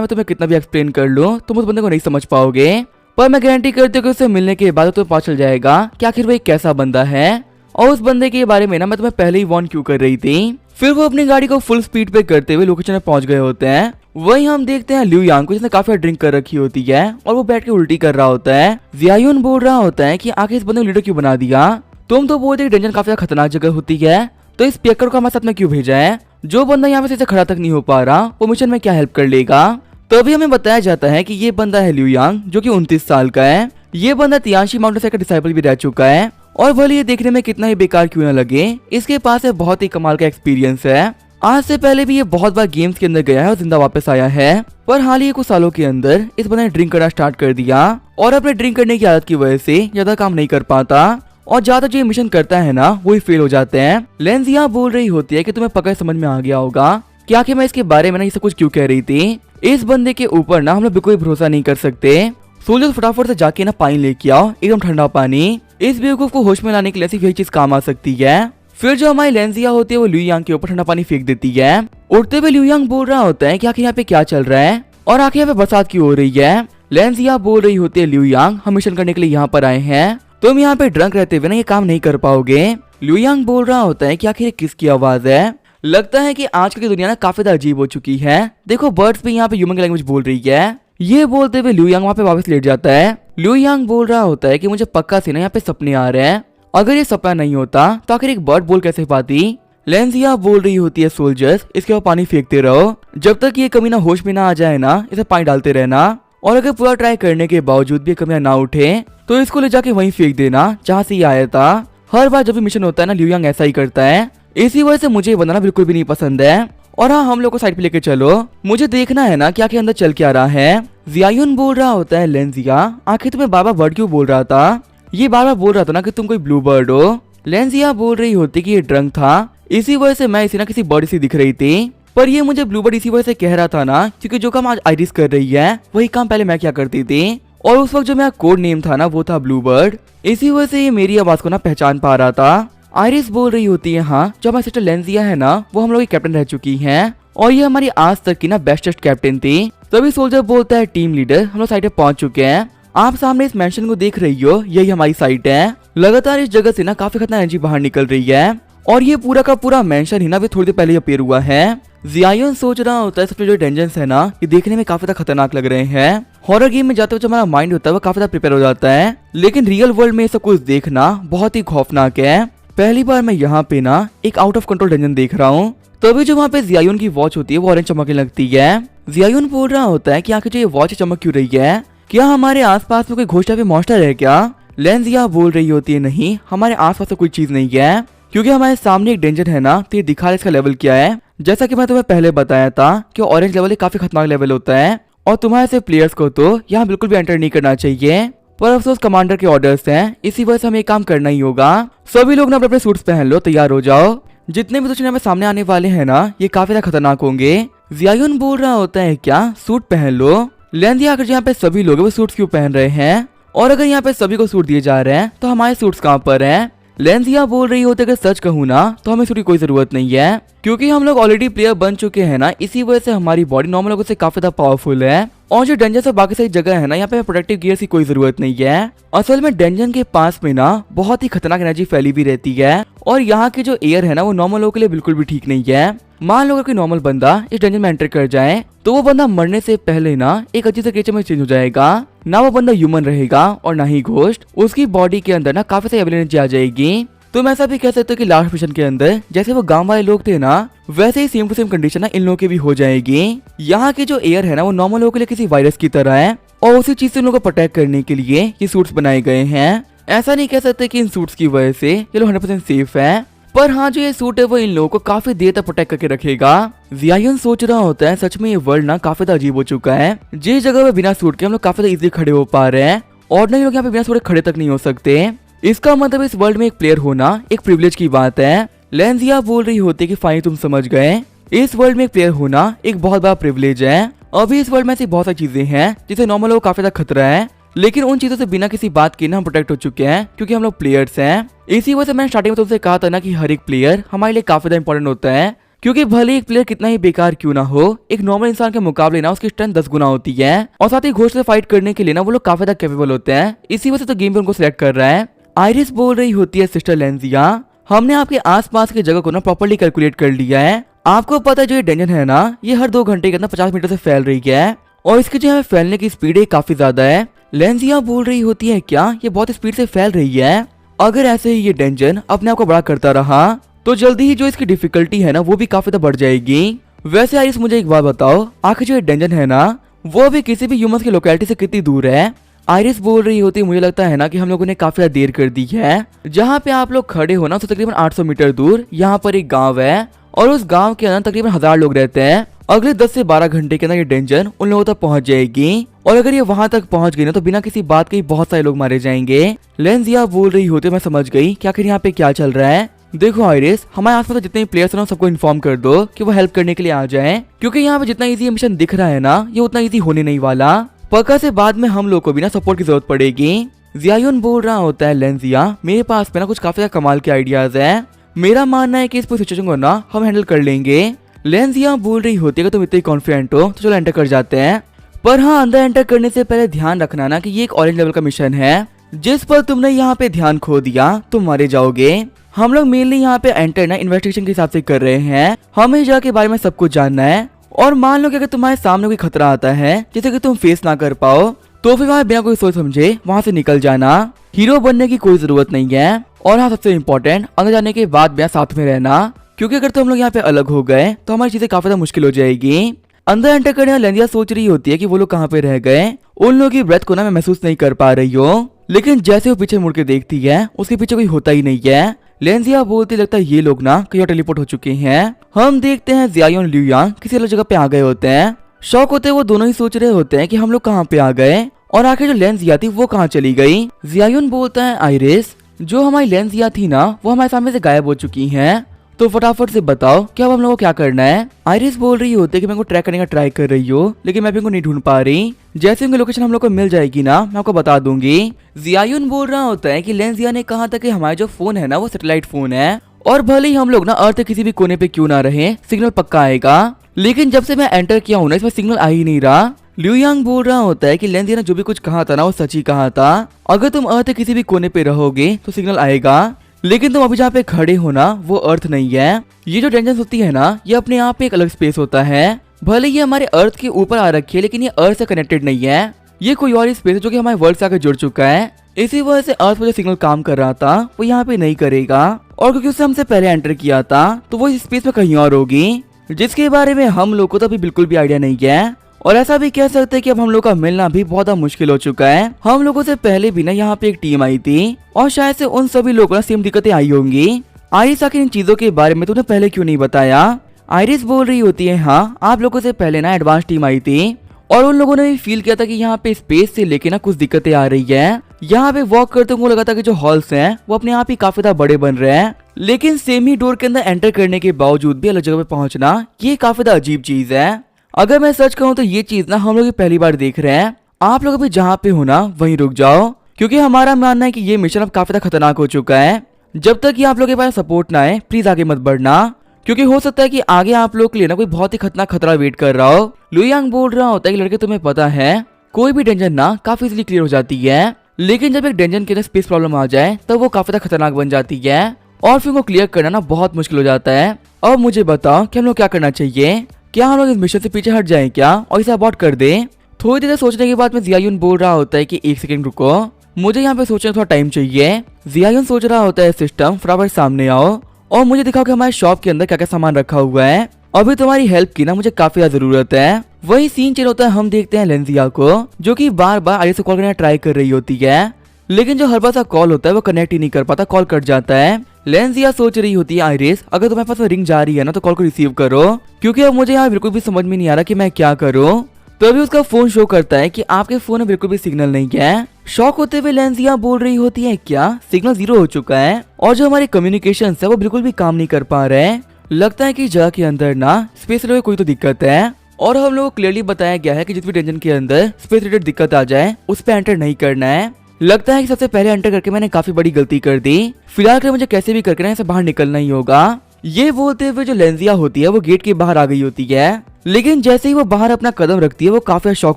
मैं तुम्हें कितना भी एक्सप्लेन कर लूं तुम उस बंदे को नहीं समझ पाओगे, पर मैं गारंटी करती हूँ कि उससे मिलने के बाद तुम्हें पता चल जाएगा कि आखिर वो एक कैसा बंदा है। और उस बंदे के बारे में ना मैं तुम्हें पहले ही वार्न क्यों कर रही थी। फिर वो अपनी गाड़ी को फुल स्पीड पे करते हुए लोकेशन में पहुंच गए होते हैं। वहीं हम देखते हैं लिu यांग को जिसने काफी ड्रिंक कर रखी होती है और वो बैठ के उल्टी कर रहा होता है। जियायुन बोल रहा होता है कि आखिर इस बंदे को लीडर क्यों बना दिया? तुम तो बोलते डेंजन काफी ज्यादा खतरनाक जगह होती है, तो इस पियक्कर को हमारे साथ में क्यों भेजा है? जो बंदा यहाँ पे से खड़ा तक नहीं हो पा रहा वो मिशन में क्या हेल्प कर लेगा? तभी हमें बताया जाता है कि ये बंदा है लिu यांग जो कि 29 साल का है। ये बंदा तियांशी माउंटेन का डिसाइपल भी रह चुका है और भले ये देखने में कितना ही बेकार क्यों न लगे, इसके पास है बहुत ही कमाल का एक्सपीरियंस है। आज से पहले भी ये बहुत बार गेम्स के अंदर गया है और जिंदा वापस आया है, पर हाल ही कुछ सालों के अंदर इस बंदे ने ड्रिंक करना स्टार्ट कर दिया और अपने ड्रिंक करने की आदत की वजह से ज्यादा काम नहीं कर पाता और ज्यादा जो ये मिशन करता है ना वही फेल हो जाते हैं। लेंजिया बोल रही होती है कि तुम्हें पकड़ समझ में आ गया होगा कि आखिर मैं इसके बारे में ना ये सब कुछ क्यों कह रही थी। इस बंदे के ऊपर ना हम लोग बिल्कुल भरोसा नहीं कर सकते। सोल्जर फटाफट से जाके ना पानी लेके आओ, एकदम ठंडा पानी। इस बेवकूफ को होश में लाने के लिए सिर्फ यही चीज काम आ सकती है। फिर जो हमारी लेंजिया होती है वो लिu यांग के ऊपर ठंडा पानी फेंक देती है। उठते हुए लिu यांग बोल रहा होता है कि आखिर यहाँ पे क्या चल रहा है और आखिर यहाँ पे बरसात क्यों हो रही है। लेंजिया बोल रही होती है लिu यांग हम मिशन करने के लिए यहाँ पर आए हैं, तुम यहाँ पे ड्रंक रहते हुए ना ये काम नहीं कर पाओगे। लिu यांग बोल रहा होता है कि आखिर किसकी आवाज है? लगता है कि आजकल की दुनिया ना काफी ज्यादा अजीब हो चुकी है। देखो बर्ड्स भी यहाँ पे ह्यूमन की लैंग्वेज बोल रही है। ये बोलते हुए लिu यांग वहाँ पे वापस लेट जाता है। लिu यांग बोल रहा होता है कि मुझे पक्का से ना यहाँ पे सपने आ रहे हैं, अगर ये सपना नहीं होता तो आखिर एक बर्ड बोल कैसे पाती? लेंजिया बोल रही होती है सोल्जर्स इसके ऊपर पानी फेंकते रहो, जब तक ये कमीना होश में ना आ जाए ना इसे पानी डालते रहना, और अगर पूरा ट्राई करने के बावजूद भी कमीना ना उठे तो इसको ले जाके वहीं फेंक देना जहाँ से ये आया था। हर बार जब भी मिशन होता है ना लिu यांग ऐसा ही करता है, इसी वजह से मुझे ये बनाना बिल्कुल भी नहीं पसंद है। और हाँ हम लोग को साइड पे लेके चलो, मुझे देखना है ना क्या के अंदर चल क्या रहा है। जियायुन बोल रहा होता है लेंजिया आखिर तुम्हें बाबा बर्ड क्यों बोल रहा था? ये बार बार बोल रहा था ना कि तुम कोई ब्लू बर्ड हो। लेंजिया बोल रही होती कि ये ड्रंक था, इसी वजह से मैं इसे ना किसी बर्ड से दिख रही थी, पर ये मुझे ब्लू बर्ड इसी वजह से कह रहा था ना क्योंकि जो काम आज आइरिस कर रही है वही काम पहले मैं क्या करती थी, और उस वक्त जो मेरा कोड नेम था ना वो था ब्लू बर्ड, इसी वजह से ये मेरी आवाज को ना पहचान पा रहा था। आइरिस बोल रही होती है हाँ जो हमारी सिस्टर लेंजिया है ना वो हम लोग की कैप्टन रह चुकी है और ये हमारी आज तक की ना बेस्टेस्ट कैप्टन थी। तभी सोल्जर बोलता है टीम लीडर हम लोग साइड पे पहुंच चुके हैं, आप सामने इस मेंशन को देख रही हो यही हमारी साइट है। लगातार इस जगह से ना काफी खतरनाक एनर्जी बाहर निकल रही है और ये पूरा का पूरा मेंशन ही ना भी थोड़ी देर पहले अपीयर हुआ है। जियायुन सोच रहा होता है सबसे जो डेंजर्स है ना ये देखने में काफी ज्यादा खतरनाक लग रहे हैं। हॉरर गेम में जाते हुए जो हमारा माइंड होता है वो काफी ज्यादा प्रिपेयर हो जाता है, लेकिन रियल वर्ल्ड में ये सब कुछ देखना बहुत ही खौफनाक है। पहली बार मैं यहाँ पे ना एक आउट ऑफ कंट्रोल डेंजन देख रहा हूँ। तभी जो वहाँ पे जियायुन की वॉच होती है वो ऑरेंज चमकने लगती है। जियायुन बोल रहा होता है कि आखिर जो ये वॉच चमक क्यों रही है, क्या हमारे आसपास में कोई घोस्ट या फिर मॉन्स्टर है क्या? लेंजिया बोल रही होती है नहीं हमारे आसपास तो कोई चीज नहीं है, क्योंकि हमारे सामने एक डेंजर है ना तो ये दिखा रहा है इसका लेवल क्या है। जैसा कि मैं तुम्हें पहले बताया था कि ऑरेंज लेवल एक काफी खतरनाक लेवल होता है और तुम्हारे से प्लेयर्स को तो यहाँ बिल्कुल भी एंटर नहीं करना चाहिए, पर अफसोस कमांडर के ऑर्डर्स हैं, इसी वजह से हमें काम करना ही होगा। सभी लोग ना अपने सूट्स पहन लो, तैयार हो जाओ। जितने भी दुश्मन हमें सामने आने वाले हैं ना ये काफी ज्यादा खतरनाक होंगे। जियायुन बोल रहा होता है क्या सूट पहन लो। लेंजिया अगर यहाँ पे सभी लोग वो सूट क्यों पहन रहे हैं, और अगर यहाँ पे सभी को सूट दिए जा रहे हैं तो हमारे सूट्स कहाँ पर हैं? लेंजिया बोल रही होती है अगर सच कहूँ ना तो हमें सूट की कोई जरूरत नहीं है, क्योंकि हम लोग ऑलरेडी प्लेयर बन चुके हैं ना, इसी वजह से हमारी बॉडी नॉर्मल लोगों से काफी ज्यादा पावरफुल है। और जो डेंजर से बाकी सारी जगह है ना यहाँ पे प्रोटेक्टिव गियर की कोई जरूरत नहीं है। असल में डेंजन के पास में ना बहुत ही खतरनाक एनर्जी फैली भी रहती है और यहाँ की जो एयर है ना वो नॉर्मल लोगों के लिए बिल्कुल भी ठीक नहीं है। मान लो अगर कोई नॉर्मल बंदा इस डेंजन में एंटर कर जाए तो वो बंदा मरने से पहले ना एक अजीब से क्रिएचर में चेंज हो जाएगा, ना वो बंदा ह्यूमन रहेगा और ना ही घोस्ट। उसकी बॉडी के अंदर ना काफी सारी एनर्जी आ जाएगी। तुम ऐसा भी कह सकते हो कि लास्ट मिशन के अंदर जैसे वो गांव वाले लोग थे ना वैसे ही सेम टू सेम कंडीशन ना इन लोगों की भी हो जाएगी। यहाँ की जो एयर है ना वो नॉर्मल लोगों के लिए किसी वायरस की तरह है और उसी चीज से उन लोगों को प्रोटेक्ट करने के लिए ये सूट्स बनाए गए हैं। ऐसा नहीं कह सकते कि इन सूट्स की वजह से ये लोग 100% सेफ है। पर हाँ जो ये सूट है वो इन लोगों को काफी देर तक प्रोटेक्ट करके रखेगा। जियायुन सोच रहा होता है सच में ये वर्ल्ड ना काफी ज्यादा अजीब हो चुका है। जिस जगह पे बिना सूट के हम लोग काफी ज्यादा इजीली खड़े हो पा रहे हैं और नहीं लोग यहाँ पे बिना सूट खड़े तक नहीं हो सकते। इसका मतलब इस वर्ल्ड में एक प्लेयर होना एक प्रिविलेज की बात है। लेंजिया बोल रही होती है कि फाइन तुम समझ गए, इस वर्ल्ड में एक प्लेयर होना एक बहुत बड़ा प्रिविलेज है। अभी इस वर्ल्ड में ऐसी बहुत सारी चीजें हैं जिसे नॉर्मल लोगों को काफी ज्यादा खतरा है, लेकिन उन चीजों से बिना किसी बात के ना हम प्रोटेक्ट हो चुके हैं क्योंकि हम लोग प्लेयर्स हैं। इसी वजह से मैंने स्टार्टिंग में तुमसे कहा था ना कि हर एक प्लेयर हमारे लिए काफी ज्यादा इंपॉर्टेंट होता है, क्योंकि भले एक प्लेयर कितना ही बेकार क्यों ना हो, एक नॉर्मल इंसान के मुकाबले ना उसकी स्ट्रेंथ 10 गुना होती है और साथ ही घोस्ट से फाइट करने के लिए ना वो लोग काफी ज्यादा कैपेबल होते हैं। इसी वजह से तो गेम पे उनको सिलेक्ट कर रहा है। आइरिस बोल रही होती है सिस्टर लेंजिया, हमने आपके आसपास की जगह को ना प्रॉपर्ली कैलकुलेट कर लिया है। आपको पता है जो ये डेंजन है ना ये हर 2 घंटे के अंदर 50 मीटर से फैल रही है और इसकी जो है फैलने की स्पीड है काफी ज्यादा है। लेंजिया बोल रही होती है क्या ये बहुत स्पीड से फैल रही है? अगर ऐसे ही ये डेंजन अपने आप को बड़ा करता रहा तो जल्दी ही जो इसकी डिफिकल्टी है ना वो भी काफी ज्यादा बढ़ जाएगी। वैसे आइरिस मुझे एक बात बताओ, आखिर जो ये डेंजन है ना वो भी किसी भी ह्यूमंस की लोकेलिटी से कितनी दूर है? आइरिस बोल रही होती है मुझे लगता है ना कि हम लोगों ने काफी ज्यादा देर कर दी है। जहाँ पे आप लोग खड़े हो ना तो तकरीबन 800 मीटर दूर यहाँ पर एक गांव है और उस गांव के अंदर तकरीबन 1000 लोग रहते हैं। अगले 10 से 12 घंटे के अंदर ये डेंजन उन लोगों तक पहुंच जाएगी और अगर ये वहां तक पहुंच गई ना तो बिना किसी बात के बहुत सारे लोग मारे जाएंगे। लेंजिया बोल रही होती है मैं समझ गई कि आखिर यहाँ पे क्या चल रहा है। देखो आइरिस, हमारे आसपास जितने प्लेयर्स हैं ना सबको इन्फॉर्म कर दो कि वो हेल्प करने के लिए आ जाए, क्योंकि यहाँ पे जितना इजी मिशन दिख रहा है ना ये उतना इजी होने नहीं वाला। पक्का से बाद में हम लोग को भी ना सपोर्ट की जरूरत पड़ेगी। जियायुन बोल रहा होता है लेंजिया मेरे पास में ना कुछ काफी कमाल के आइडियाज है, मेरा मानना है कि इस पूरी सिचुएशन को ना हम हैंडल कर लेंगे। लेंजिया बोल रही होती है कि तुम इतने कॉन्फिडेंट हो तो चलो एंटर कर जाते हैं, पर हाँ अंदर एंटर करने से पहले ध्यान रखना ना कि ये एक ऑरेंज लेवल का मिशन है, जिस पर तुमने यहाँ पे ध्यान खो दिया तुम मारे जाओगे। हम लोग मेनली यहाँ पे एंटर ना इन्वेस्टिगेशन के हिसाब से कर रहे हैं, हमें इस जगह के बारे में सब कुछ जानना है और मान लो कि अगर तुम्हारे सामने कोई खतरा आता है जिसे कि तुम फेस ना कर पाओ तो फिर वहाँ बिना कोई सोच समझे वहाँ से निकल जाना। हीरो बनने की कोई जरूरत नहीं है और हाँ सबसे इम्पोर्टेंट अंदर जाने के बाद बिना साथ में रहना, क्योंकि अगर तुम लोग यहाँ पे अलग हो गए तो हमारी चीजें काफी ज्यादा मुश्किल हो जाएगी। अंदर एंटर करने वाली लेंजिया सोच रही होती है कि वो लोग कहाँ पे रह गए, उन लोगों की ब्रेथ को ना मैं महसूस नहीं कर पा रही हूँ, लेकिन जैसे वो पीछे मुड़ के देखती है उसके पीछे कोई होता ही नहीं है। लेंजिया बोलती लगता है ये लोग ना कहीं और टेलीपोर्ट हो चुके हैं। हम देखते हैं जियायुन लियांग किसी अलग जगह पे आ गए होते हैं। शौक होते वो दोनों ही सोच रहे होते हैं कि हम लोग कहाँ पे आ गए और आखिर जो लेंजिया थी वो कहाँ चली गई। जियायुन बोलता है आइरिस, जो हमारी लेंजिया थी ना वो हमारे सामने से गायब हो चुकी हैं, तो फटाफट से बताओ क्या अब हम लोगों को क्या करना है। आइरिस बोल रही होती है कि मैं को ट्रैक करने का ट्राई कर रही हूँ, लेकिन मैं भी इनको नहीं ढूंढ पा रही। जैसे उनकी लोकेशन हम लोग को मिल जाएगी ना मैं आपको बता दूंगी। जियायुन बोल रहा होता है कि लेंजिया ने कहा था कि हमारा जो फोन है ना वो सैटेलाइट फोन है और भले ही हम लोग ना अर्थ के किसी भी कोने पे क्यों ना रहे सिग्नल पक्का आएगा, लेकिन जब से मैं एंटर किया हूँ ना इसमें सिग्नल आ ही नहीं रहा। लियांग बोल रहा होता है कि लेंजिया ने जो भी कुछ कहा था ना वो सच ही कहा था, अगर तुम अर्थ के किसी भी कोने पे रहोगे तो सिग्नल आएगा, लेकिन तुम अभी जहाँ पे खड़े हो ना वो अर्थ नहीं है। ये जो डेंजर होती है ना ये अपने आप में एक अलग स्पेस होता है, भले ये हमारे अर्थ के ऊपर आ रखी है लेकिन ये अर्थ से कनेक्टेड नहीं है, ये कोई और स्पेस है जो कि हमारे वर्ल्ड से आकर जुड़ चुका है। इसी वजह से अर्थ पर जो सिग्नल काम कर रहा था वो यहाँ पे नहीं करेगा और क्योंकि उससे हमसे पहले एंटर किया था तो वो इस स्पेस में कहीं और होगी, जिसके बारे में हम लोग को तो अभी बिल्कुल भी आइडिया नहीं है। और ऐसा भी कह सकते हैं कि अब हम लोग का मिलना भी बहुत मुश्किल हो चुका है। हम लोगों से पहले भी ना यहाँ पे एक टीम आई थी और शायद से उन सभी लोगों को सेम दिक्कतें आई होंगी। आइरिस आखिर इन चीजों के बारे में तूने पहले क्यों नहीं बताया? आइरिस बोल रही होती है हाँ आप लोगों से पहले ना एडवांस टीम आई थी और उन लोगों ने भी फील किया था कि यहाँ पे स्पेस से लेके ना कुछ दिक्कतें आ रही है। यहाँ पे वॉक करते हुए लगा था कि जो हॉल्स हैं वो अपने आप ही काफी ज्यादा बड़े बन रहे हैं, लेकिन सेम ही डोर के अंदर एंटर करने के बावजूद भी अलग जगह पे पहुंचना ये काफी ज्यादा अजीब चीज है। अगर मैं सर्च कहूँ तो ये चीज ना हम लोग पहली बार देख रहे हैं। आप लोग अभी जहाँ पे हो ना वहीं रुक जाओ, क्योंकि हमारा मानना है कि ये मिशन अब काफी ज्यादा खतरनाक हो चुका है। जब तक ये आप लोगों के पास सपोर्ट ना आए प्लीज आगे मत बढ़ना, क्योंकि हो सकता है कि आगे आप लोग के लिए ना कोई बहुत ही खतरनाक खतरा वेट कर रहा हो। लियांग बोल रहा होता है कि लड़के तुम्हें पता है कोई भी डेंजर ना काफी इजीली क्लियर हो जाती है, लेकिन जब एक डेंजर के अंदर स्पेस प्रॉब्लम आ जाए तब वो काफी ज्यादा खतरनाक बन जाती है और फिर वो क्लियर करना ना बहुत मुश्किल हो जाता है। अब मुझे बताओ कि हम लोग क्या करना चाहिए, क्या हम लोग इस मिशन से पीछे हट जाएं क्या और इसे अबॉर्ट कर दें? थोड़ी देर सोचने के बाद में जियायुन बोल रहा होता है कि 1 सेकंड रुको, मुझे यहाँ पे सोचने थोड़ा टाइम चाहिए। जियायुन सोच रहा होता है सिस्टम फटाफट सामने आओ और मुझे दिखाओ कि हमारे शॉप के अंदर क्या क्या सामान रखा हुआ है। अभी तुम्हारी हेल्प की ना मुझे काफी ज्यादा जरूरत है। वही सीन चल होता है, हम देखते हैं लेंजिया को जो कि बार बार आइरिस से कॉल करने ट्राई कर रही होती है, लेकिन जो हर बार सा कॉल होता है वो कनेक्ट ही नहीं कर पाता, कॉल कट जाता है। लेंजिया सोच रही होती है आइरिस, अगर तुम्हारे पास रिंग जा रही है ना तो कॉल को रिसीव करो, क्योंकि अब मुझे यहाँ बिल्कुल भी समझ में नहीं आ रहा कि मैं क्या करूँ। तो अभी उसका फोन शो करता है कि आपके फोन में बिल्कुल भी सिग्नल नहीं है। शॉक होते हुए लेंजिया बोल रही होती है क्या सिग्नल 0 हो चुका है और जो हमारे कम्युनिकेशन है वो बिल्कुल भी काम नहीं कर पा रहे हैं। लगता है कि जगह के अंदर ना स्पेस रिलेटेड कोई तो दिक्कत है और हम लोग को क्लियरली बताया गया है कि जिस भी टेंशन के अंदर स्पेस रिलेटेड दिक्कत आ जाए उस पर एंटर नहीं करना है। लगता है कि सबसे पहले एंटर करके मैंने काफी बड़ी गलती कर दी, फिलहाल के मुझे कैसे भी करके ना इसे बाहर निकलना ही होगा। ये बोलते हुए जो लेंजिया होती है वो गेट के बाहर आ गई होती है, लेकिन जैसे ही वो बाहर अपना कदम रखती है वो काफी शॉक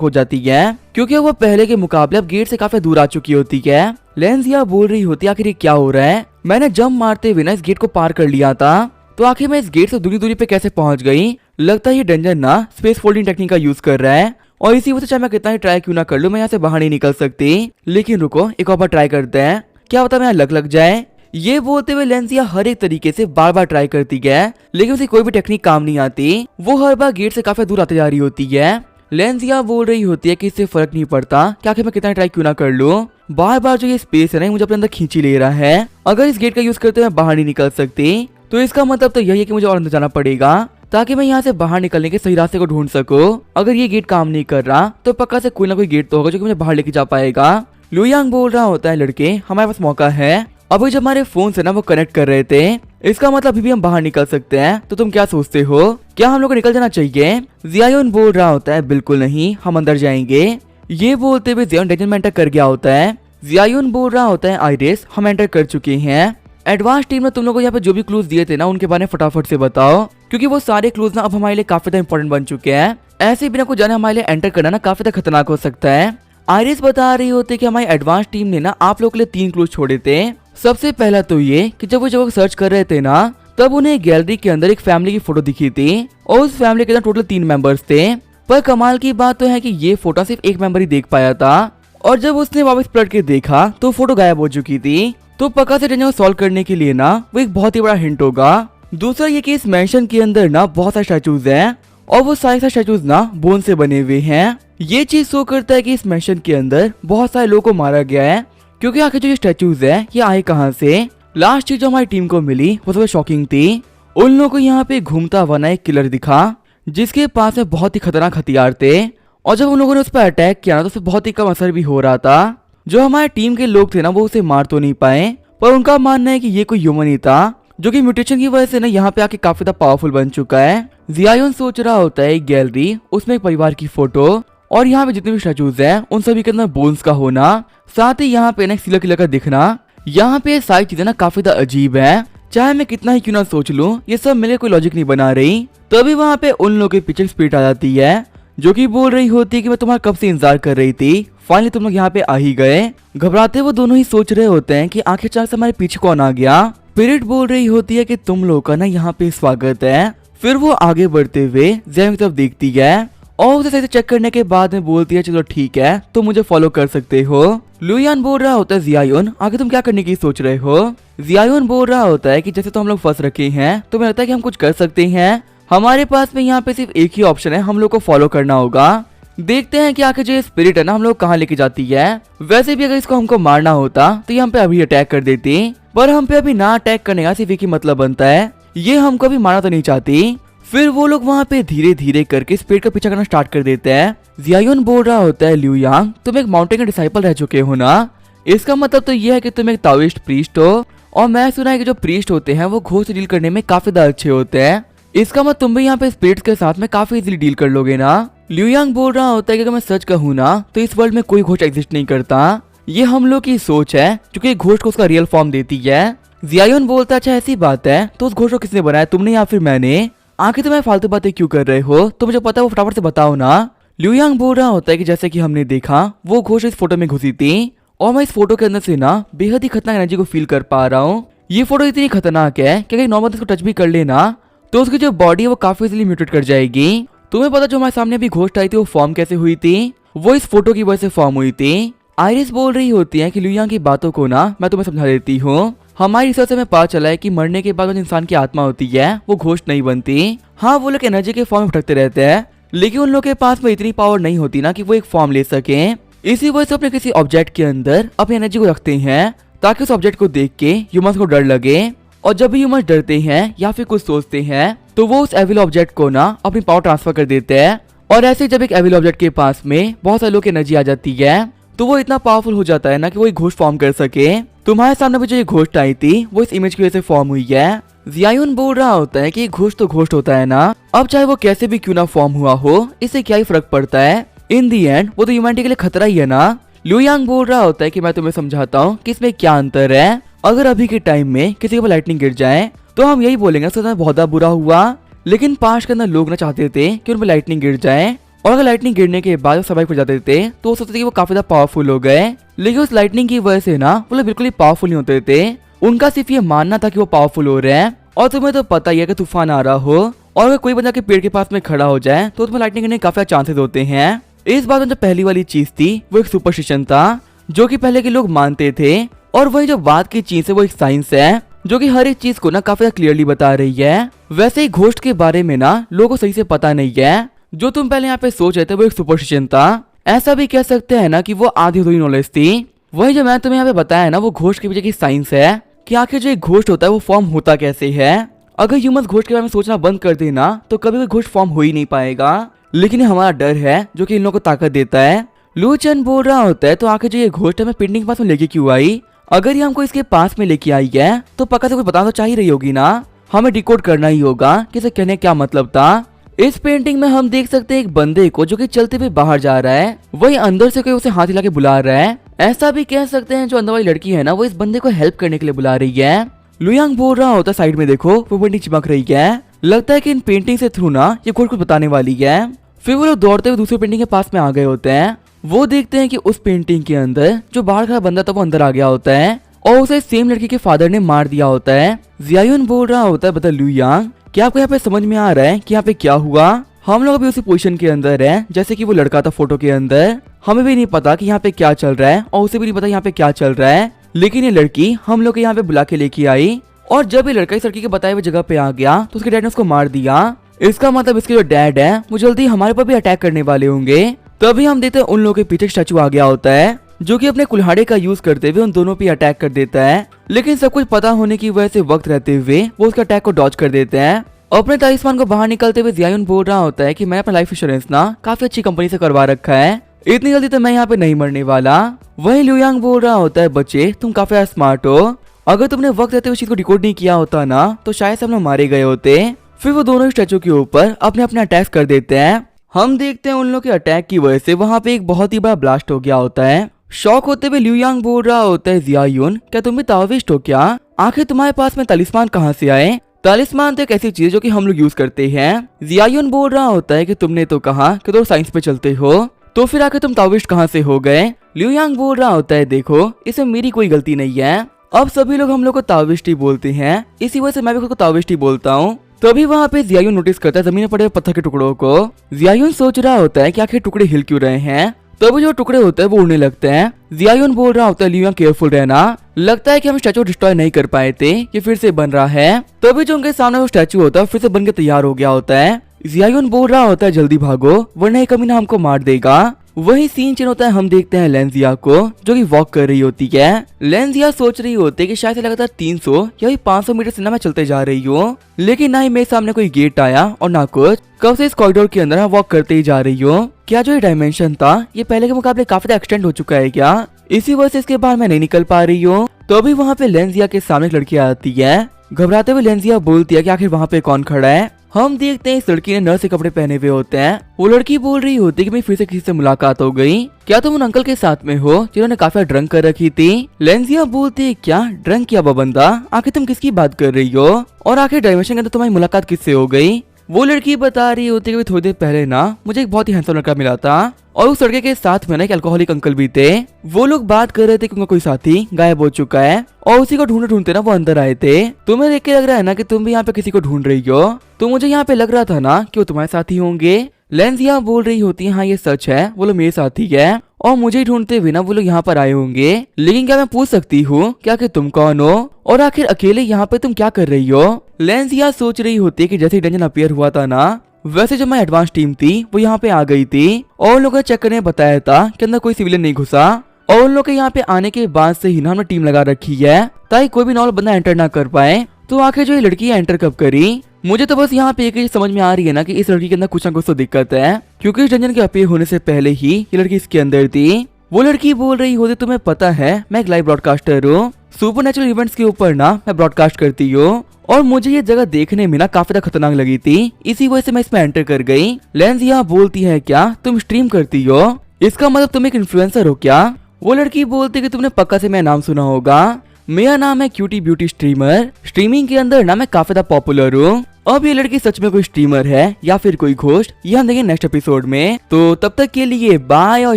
हो जाती है क्योंकि वो पहले के मुकाबले अब गेट से काफी दूर आ चुकी होती है। लेंजिया बोल रही होती है आखिर ये क्या हो रहा है, मैंने जंप मारते हुए ना इस गेट को पार कर लिया था, तो आखिर मैं इस गेट से दूरी दूरी पे कैसे पहुंच गई। लगता है ये डेंजर ना स्पेस फोल्डिंग टेक्निक का यूज कर रहा है और इसी वजह से चाहे मैं कितना ही ट्राई क्यों ना कर लूं मैं यहाँ से बाहर नहीं निकल सकती। लेकिन रुको एक और बार ट्राई करते हैं, क्या पता मैं लग जाए। ये बोलते हुए लेंजिया हर एक तरीके से बार बार ट्राई करती है लेकिन उसे कोई भी टेक्निक काम नहीं आती, वो हर बार गेट से काफी दूर आते जा रही होती है। लेंजिया बोल रही होती है कि इससे फर्क नहीं पड़ता कि आखिर मैं कितना ट्राई क्यों ना कर लूं, बार बार जो ये स्पेस है ना मुझे अपने अंदर खींची ले रहा है। अगर इस गेट का यूज करते मैं बाहर नहीं निकल सकती तो इसका मतलब तो यही है कि मुझे और अंदर जाना पड़ेगा ताकि मैं यहाँ से बाहर निकलने के सही रास्ते को ढूंढ सकूं। अगर ये गेट काम नहीं कर रहा तो पक्का से कोई ना कोई गेट तो होगा जो कि मुझे बाहर लेके जा पाएगा। लुयांग बोल रहा होता है लड़के हमारे पास मौका है, अभी जब हमारे फोन से ना वो कनेक्ट कर रहे थे इसका मतलब अभी भी हम बाहर निकल सकते हैं, तो तुम क्या सोचते हो क्या हम लोग को निकल जाना चाहिए। जियायुन बोल रहा होता है बिल्कुल नहीं हम अंदर जाएंगे। ये बोलते हुए जियायुन डेंजर में एंटर कर गया होता है। जियायुन बोल रहा होता है आइरिस हम एंटर कर चुके हैं, एडवांस टीम ने तुम लोगों को यहाँ पे जो भी क्लूज दिए थे ना उनके बारे में फटाफट से बताओ क्योंकि वो सारे क्लूज ना अब हमारे लिए काफी ज्यादा इंपॉर्टेंट बन चुके हैं, ऐसे बिना कुछ जाने हमारे लिए एंटर करना ना काफी ज्यादा खतरनाक हो सकता है। आइरिस बता रही होती है कि हमारी एडवांस टीम ने ना आप लोगों के लिए 3 क्लूज छोड़े थे। सबसे पहला तो ये कि जब वो जगह सर्च कर रहे थे ना तब उन्हें गैलरी के अंदर एक फैमिली की फोटो दिखी थी और उस फैमिली के अंदर टोटल 3 मेंबर्स थे, पर कमाल की बात तो है कि ये फोटो सिर्फ एक मेंबर ही देख पाया था और जब उसने वापस पलट के देखा तो फोटो गायब हो चुकी थी। तो पक्का से टेंशन को सॉल्व करने के लिए ना वो एक बहुत ही बड़ा हिंट होगा। दूसरा ये कि इस मैंशन के अंदर ना बहुत सारे स्टैचूज हैं और वो सारे स्टैचूज ना बोन से बने हुए हैं। ये चीज शो करता है कि इस मैंशन के अंदर बहुत सारे लोगों को मारा गया है क्योंकि आखिर जो ये स्टैचूज है ये आए कहाँ से। लास्ट चीज जो हमारी टीम को मिली वो सबसे शॉकिंग थी, उन लोगों को यहाँ पे घूमता हुआ ना एक किलर दिखा जिसके पास में बहुत ही खतरनाक हथियार थे और जब उन लोगों ने उस पर अटैक किया ना तो उस पर बहुत ही कम असर भी हो रहा था। जो हमारे टीम के लोग थे ना वो उसे मार तो नहीं पाए पर उनका मानना है कि ये कोई ह्यूमन ही था जो कि म्यूटेशन की वजह से ना यहाँ पे आके काफी ज्यादा पावरफुल बन चुका है। जियायुन सोच रहा होता है एक गैलरी उसमें एक परिवार की फोटो और यहाँ पे जितने भी स्टैचूज हैं उन सभी के अंदर बोन्स का होना, साथ ही यहाँ पे ना सिला किला का दिखना, यहाँ पे सारी चीजें ना काफी ज्यादा अजीब है। चाहे मैं कितना ही क्यों ना सोच लूं ये सब मेरे कोई लॉजिक नहीं बना रही। तभी वहाँ पे उन लोगों के पीछे स्पिरिट आ जाती है जो कि बोल रही होती है कि मैं तुम्हारा कब से इंतजार कर रही थी, फाइनली तुम लोग यहाँ पे आ ही गए। घबराते वो दोनों ही सोच रहे होते हैं कि आखिर चार से हमारे पीछे कौन आ गया। स्पिरिट बोल रही होती है कि तुम लोगों का ना यहाँ पे स्वागत है। फिर वो आगे बढ़ते हुए जियायुन की तरफ देखती है और उसे सही से चेक करने के बाद में बोलती है चलो ठीक है तो मुझे फॉलो कर सकते हो। लुयान बोल रहा होता है जियायुन आगे तुम क्या करने की सोच रहे हो। जियायुन बोल रहा होता है कि जैसे तो हम लोग फंस रखे हैं तो मुझे लगता है कि हम कुछ कर सकते हैं, हमारे पास में यहाँ पे सिर्फ एक ही ऑप्शन है, हम लोग को फॉलो करना होगा। देखते हैं कि आखिर जो स्पिरिट है ना हम लोग कहाँ लेके जाती है। वैसे भी अगर इसको हमको मारना होता तो ये हम पे अभी अटैक कर देती, पर हम पे अभी ना अटैक करने का सिर्फ एक ही मतलब बनता है, ये हमको अभी मारना तो नहीं चाहती। फिर वो लोग वहाँ पे धीरे धीरे करके स्पिरिट का पीछा करना स्टार्ट कर देते हैं। जियायुन बोल रहा होता है ल्यूयांग तुम एक माउंटेन के डिसाइपल रह चुके हो ना, इसका मतलब तो ये है कि तुम एक ताओइस्ट प्रीस्ट हो और मैं सुना है कि जो प्रीस्ट होते हैं वो घोस्ट डील करने में काफी ज्यादा अच्छे होते हैं, इसका मतलब तुम भी यहाँ पे स्पिरिट्स के साथ में काफी इजीली डील कर लोगे ना। ल्यूयांग बोल रहा होता है कि अगर मैं सच कहूँ ना तो इस वर्ल्ड में कोई घोस्ट एग्जिस्ट नहीं करता, ये हम लोग की सोच है क्योंकि घोस्ट को उसका रियल फॉर्म देती है। जियायुन बोलता है अच्छा ऐसी बात है तो उस घोस्ट को किसने बनाया, तुमने या फिर मैंने, आखिर तुम्हें फालतू बातें क्यों कर रहे हो, तो मुझे पता है वो फटाफट से बताओ ना। ल्यूयांग बोल रहा होता है कि जैसे कि हमने देखा वो घोस्ट इस फोटो में घुसी थी और मैं इस फोटो के अंदर से ना बेहद ही खतरनाक एनर्जी को फील कर पा रहा हूँ। ये फोटो इतनी खतरनाक है कि अगर नॉर्मल इसको टच भी कर लेना तो उसकी जो बॉडी है वो काफी इजीली म्यूटेट कर जाएगी। तुम्हें पता जो हमारे सामने अभी घोस्ट आई थी वो फॉर्म कैसे हुई थी, वो इस फोटो की वजह से फॉर्म हुई थी। आइरिस बोल रही होती है कि ल्यूयांग की बातों को ना मैं तुम्हें समझा देती हूँ। हमारी रिसर्च से हमें पता चला है कि मरने के बाद जो इंसान की आत्मा होती है वो घोस्ट नहीं बनती। हाँ वो लोग एनर्जी के फॉर्म में भटकते रहते हैं लेकिन उन लोगों के पास में इतनी पावर नहीं होती ना कि वो एक फॉर्म ले सके, इसी वजह से अपने किसी ऑब्जेक्ट के अंदर अपनी एनर्जी को रखते हैं ताकि उस ऑब्जेक्ट को देख के ह्यूमंस को डर लगे और जब भी ह्यूमंस डरते हैं या फिर कुछ सोचते हैं तो वो उस एविल ऑब्जेक्ट को ना अपनी पावर ट्रांसफर कर देते हैं। और ऐसे जब एक एविल ऑब्जेक्ट के पास में बहुत सारे लोग की एनर्जी आ जाती है तो वो इतना पावरफुल हो जाता है ना कि वो एक घोस्ट फॉर्म कर सके। तुम्हारे सामने भी जो ये घोस्ट आई थी वो इस इमेज की वजह से फॉर्म हुई है। जियायुन बोल रहा होता है कि घोस्ट तो घोस्ट होता है ना, अब चाहे वो कैसे भी क्यों ना फॉर्म हुआ हो, इससे क्या ही फर्क पड़ता है, इन दी एंड वो तो ह्यूमैनिटी के लिए खतरा ही है ना। लिu यांग बोल रहा होता है कि मैं तुम्हें समझाता हूँ कि इसमें क्या अंतर है। अगर अभी के टाइम में किसी को लाइटनिंग गिर जाए तो हम यही बोलेंगे उसका बहुत बुरा हुआ, लेकिन पास्ट के अंदर लोग ना चाहते थे कि उनमें लाइटनिंग गिर जाए, और अगर लाइटनिंग गिरने के बाद वो सर्वाइव कर जाते थे तो वो सोचते थे कि वो काफी ज्यादा पावरफुल हो गए। लेकिन उस लाइटनिंग की वजह से ना वो लोग बिल्कुल ही पावरफुल नहीं होते थे, उनका सिर्फ ये मानना था कि वो पावरफुल हो रहे हैं। और तुम्हें तो पता ही है कि तूफान आ रहा हो और अगर कोई बंदा के पेड़ के पास में खड़ा हो जाए तो तुम्हें लाइटनिंग गिरने के काफी चांसेस होते हैं। इस बात में जो पहली वाली चीज थी वो एक सुपरस्टिशन था जो कि पहले के लोग मानते थे, और वही जो बात की चीज है वो एक साइंस है जो कि हर एक चीज को ना काफी क्लियरली बता रही है। वैसे ही घोस्ट के बारे में ना लोगों को सही से पता नहीं है, जो तुम पहले यहाँ पे सोच रहे थे वो एक सुपरस्टिशन था। ऐसा भी कह सकते हैं ना कि वो आधी अधूरी नॉलेज थी। वही जो मैं तुम्हें यहाँ पे बताया ना वो घोस्ट के पीछे की साइंस है कि आखिर जो एक घोस्ट होता है वो फॉर्म होता कैसे है। अगर ह्यूमंस घोस्ट के बारे में सोचना बंद कर देना तो कभी भी घोस्ट फॉर्म हो ही नहीं पाएगा, लेकिन ये हमारा डर है जो कि इन लोगों को ताकत देता है। लू चेन बोल रहा होता है तो आखिर जो ये घोस्ट हमें पेंटिंग के पास में लेके क्यों आई? अगर ये हमको इसके पास में लेके आई है तो पक्का से कुछ बताना तो चाहिए रही होगी ना, हमें डिकोड करना ही होगा कि इसे कहने क्या मतलब था। इस पेंटिंग में हम देख सकते हैं एक बंदे को जो कि चलते हुए बाहर जा रहा है, वही अंदर से कोई उसे हाथ हिला के बुला रहा है। ऐसा भी कह सकते हैं जो अंदर वाली लड़की है ना वो इस बंदे को हेल्प करने के लिए बुला रही है। लिu यांग बोल रहा होता साइड में देखो वो पेंटिंग चिपक रही है, लगता है कि इन पेंटिंग से थ्रू ना ये कुछ बताने वाली है। फिर वो लोग दौड़ते हुए दूसरी पेंटिंग के पास में आ गए होते हैं। वो देखते हैं कि उस पेंटिंग के अंदर जो बाहर का बंदा था वो अंदर आ गया होता है और उसे सेम लड़की के फादर ने मार दिया होता है। जियायुन बोल रहा होता है बता लिu यांग क्या आपको यहाँ पे समझ में आ रहा है कि यहाँ पे क्या हुआ? हम लोग अभी उसी पोजीशन के अंदर है जैसे कि वो लड़का था फोटो के अंदर, हमें भी नहीं पता कि यहाँ पे क्या चल रहा है और उसे भी नहीं पता यहाँ पे क्या चल रहा है, लेकिन ये लड़की हम लोग के यहाँ पे बुला के लेके आई और जब ये लड़का इस लड़की के बताए हुए जगह पे आ गया तो उसके डैड ने उसको मार दिया। इसका मतलब इसके जो डैड है वो जल्दी हमारे पर भी अटैक करने वाले होंगे। तभी हम देखते हैं उन लोगों के पीछे स्टैचू आ गया होता है जो कि अपने कुल्हाड़े का यूज करते हुए उन दोनों पे अटैक कर देता है, लेकिन सब कुछ पता होने की वजह से वक्त रहते हुए वो उसके अटैक को डॉज कर देते हैं। अपने तालिस्मान को बाहर निकलते हुए जियायुन बोल रहा होता है कि मैं अपना लाइफ इंश्योरेंस ना काफी अच्छी कंपनी से करवा रखा है, इतनी जल्दी तो मैं यहाँ पे नहीं मरने वाला। वही लिu यांग बोल रहा होता है बच्चे तुम काफी स्मार्ट हो, अगर तुमने वक्त रहते हुए चीज को डिकोड नहीं किया होता ना तो शायद हम लोग मारे गए होते। फिर वो दोनों स्टैचू के ऊपर अपने अपने अटैक कर देते हैं। हम देखते हैं उन लोग के अटैक की वजह से वहाँ पे एक बहुत ही बड़ा ब्लास्ट हो गया होता है। शॉक होते हुए लिu यांग बोल रहा होता है जियायुन क्या तुम भी ताविस्ट हो क्या? आखिर तुम्हारे पास में तालिस्मान कहाँ से आए? तालिस्मान तो एक ऐसी चीज जो कि हम लोग यूज करते हैं। जियायुन बोल रहा होता है कि तुमने तो कहा कि तुम साइंस पे चलते हो, तो फिर आखिर तुम ताविस्ट कहाँ से हो गए? लिu यांग बोल रहा होता है देखो इसमें मेरी कोई गलती नहीं है, अब सभी लोग हम लोग को ताविस्ट ही बोलते हैं, इसी वजह से मैं भी खुद को ताविस्ट ही बोलता हूँ। तभी वहाँ पे जियायुन नोटिस करता है जमीन में पड़े पत्थर के टुकड़ों को। जियायुन सोच रहा होता है कि आखिर टुकड़े हिल क्यों रहे हैं, तभी जो टुकड़े होते हैं वो उड़ने लगते हैं। जियायुन बोल रहा होता है लिu यांग केयरफुल रहना, लगता है कि हम स्टैचू डिस्ट्रॉय नहीं कर पाए थे, ये फिर से बन रहा है। तभी जो उनके सामने वो स्टैचू होता है फिर से बन के तैयार हो गया होता है। जियायुन बोल रहा होता है जल्दी भागो वरना ये कमीना हमको मार देगा। वही सीन चेंज होता है, हम देखते हैं लेंजिया को जो कि वॉक कर रही होती है। लेंजिया सोच रही होती है कि शायद से लगातार 300 या 500 मीटर से ना मैं चलते जा रही हूँ, लेकिन ना ही मेरे सामने कोई गेट आया और ना कुछ, कब से इस कॉरिडोर के अंदर वॉक करते ही जा रही हूँ। क्या जो ये डायमेंशन था ये पहले के मुकाबले काफी एक्सटेंड हो चुका है क्या? इसी वजह से इसके बाहर मैं नहीं निकल पा रही हूँ। तो अभी वहाँ पे लेंजिया के सामने एक लड़की आती है, घबराते हुए लेंजिया बोलती है कि आखिर वहाँ पे कौन खड़ा है। हम देखते हैं इस लड़की ने नर्स के कपड़े पहने हुए होते हैं। वो लड़की बोल रही होती है कि मेरी फिर से किसी से मुलाकात हो गई, क्या तुम उन अंकल के साथ में हो जिन्होंने काफी ड्रंक कर रखी थी? लेंजिया बोलती है क्या ड्रंक किया बंदा, आखिर तुम किसकी बात कर रही हो और आखिर डायमेंशन के अंदर तुम्हारी मुलाकात किससे हो गई? वो लड़की बता रही होती है कि थोड़ी देर पहले ना मुझे एक बहुत ही हैंडसम लड़का मिला था और उस लड़के के साथ में ना एक अल्कोहलिक अंकल भी थे। वो लोग बात कर रहे थे कि उनका कोई साथी गायब हो चुका है और उसी को ढूंढते ढूंढते ना वो अंदर आए थे। तुम्हें देख के लग रहा है ना कि तुम भी यहाँ पे किसी को ढूंढ रही हो, तो मुझे यहाँ पे लग रहा था ना कि वो तुम्हारे साथी होंगे। लेंजिया बोल रही होती है हाँ ये सच है, वो लोग मेरे साथी है और मुझे ढूंढते हुए ना वो लोग यहाँ पर आए होंगे, लेकिन क्या मैं पूछ सकती हूँ क्या कि तुम कौन हो और आखिर अकेले यहाँ पे तुम क्या कर रही हो? लेंजिया सोच रही होती है कि जैसे डंजन अपीयर हुआ था ना वैसे जो मैं एडवांस टीम थी वो यहाँ पे आ गई थी और उन लोगों ने चेक करने बताया था कि अंदर कोई सिविलियन नहीं घुसा और उन लोग के यहाँ पे आने के बाद से ही ना हमने टीम लगा रखी है ताकि कोई भी नॉर्मल बंदा एंटर ना कर पाए तो आखिर जो ये लड़की एंटर कब करी? मुझे तो बस यहाँ पे एक चीज समझ में आ रही है ना कि इस लड़की के अंदर कुछ ना कुछ तो दिक्कत है, क्योंकि इस डंजन के अपीयर होने से पहले ही ये लड़की इसके अंदर थी। वो लड़की बोल रही होती तुम्हें पता है मैं एक लाइव ब्रॉडकास्टर हूँ, सुपरनैचुरल इवेंट्स के ऊपर ना मैं ब्रॉडकास्ट करती हूँ, और मुझे ये जगह देखने में ना काफी ज्यादा खतरनाक लगी थी, इसी वजह से मैं इसमें एंटर कर गई। लेंस यहाँ बोलती है क्या तुम स्ट्रीम करती हो, इसका मतलब तुम एक इन्फ्लुएंसर हो क्या? वो लड़की बोलती है कि तुमने पक्का से मेरा नाम सुना होगा, मेरा नाम है क्यूटी ब्यूटी स्ट्रीमर, स्ट्रीमिंग के अंदर ना मैं काफी ज्यादा पॉपुलर हूँ। अब ये लड़की सच में कोई स्ट्रीमर है या फिर कोई घोस्ट, ये हम देखेंगे नेक्स्ट एपिसोड में। तो तब तक के लिए बाय और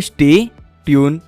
स्टे ट्यून।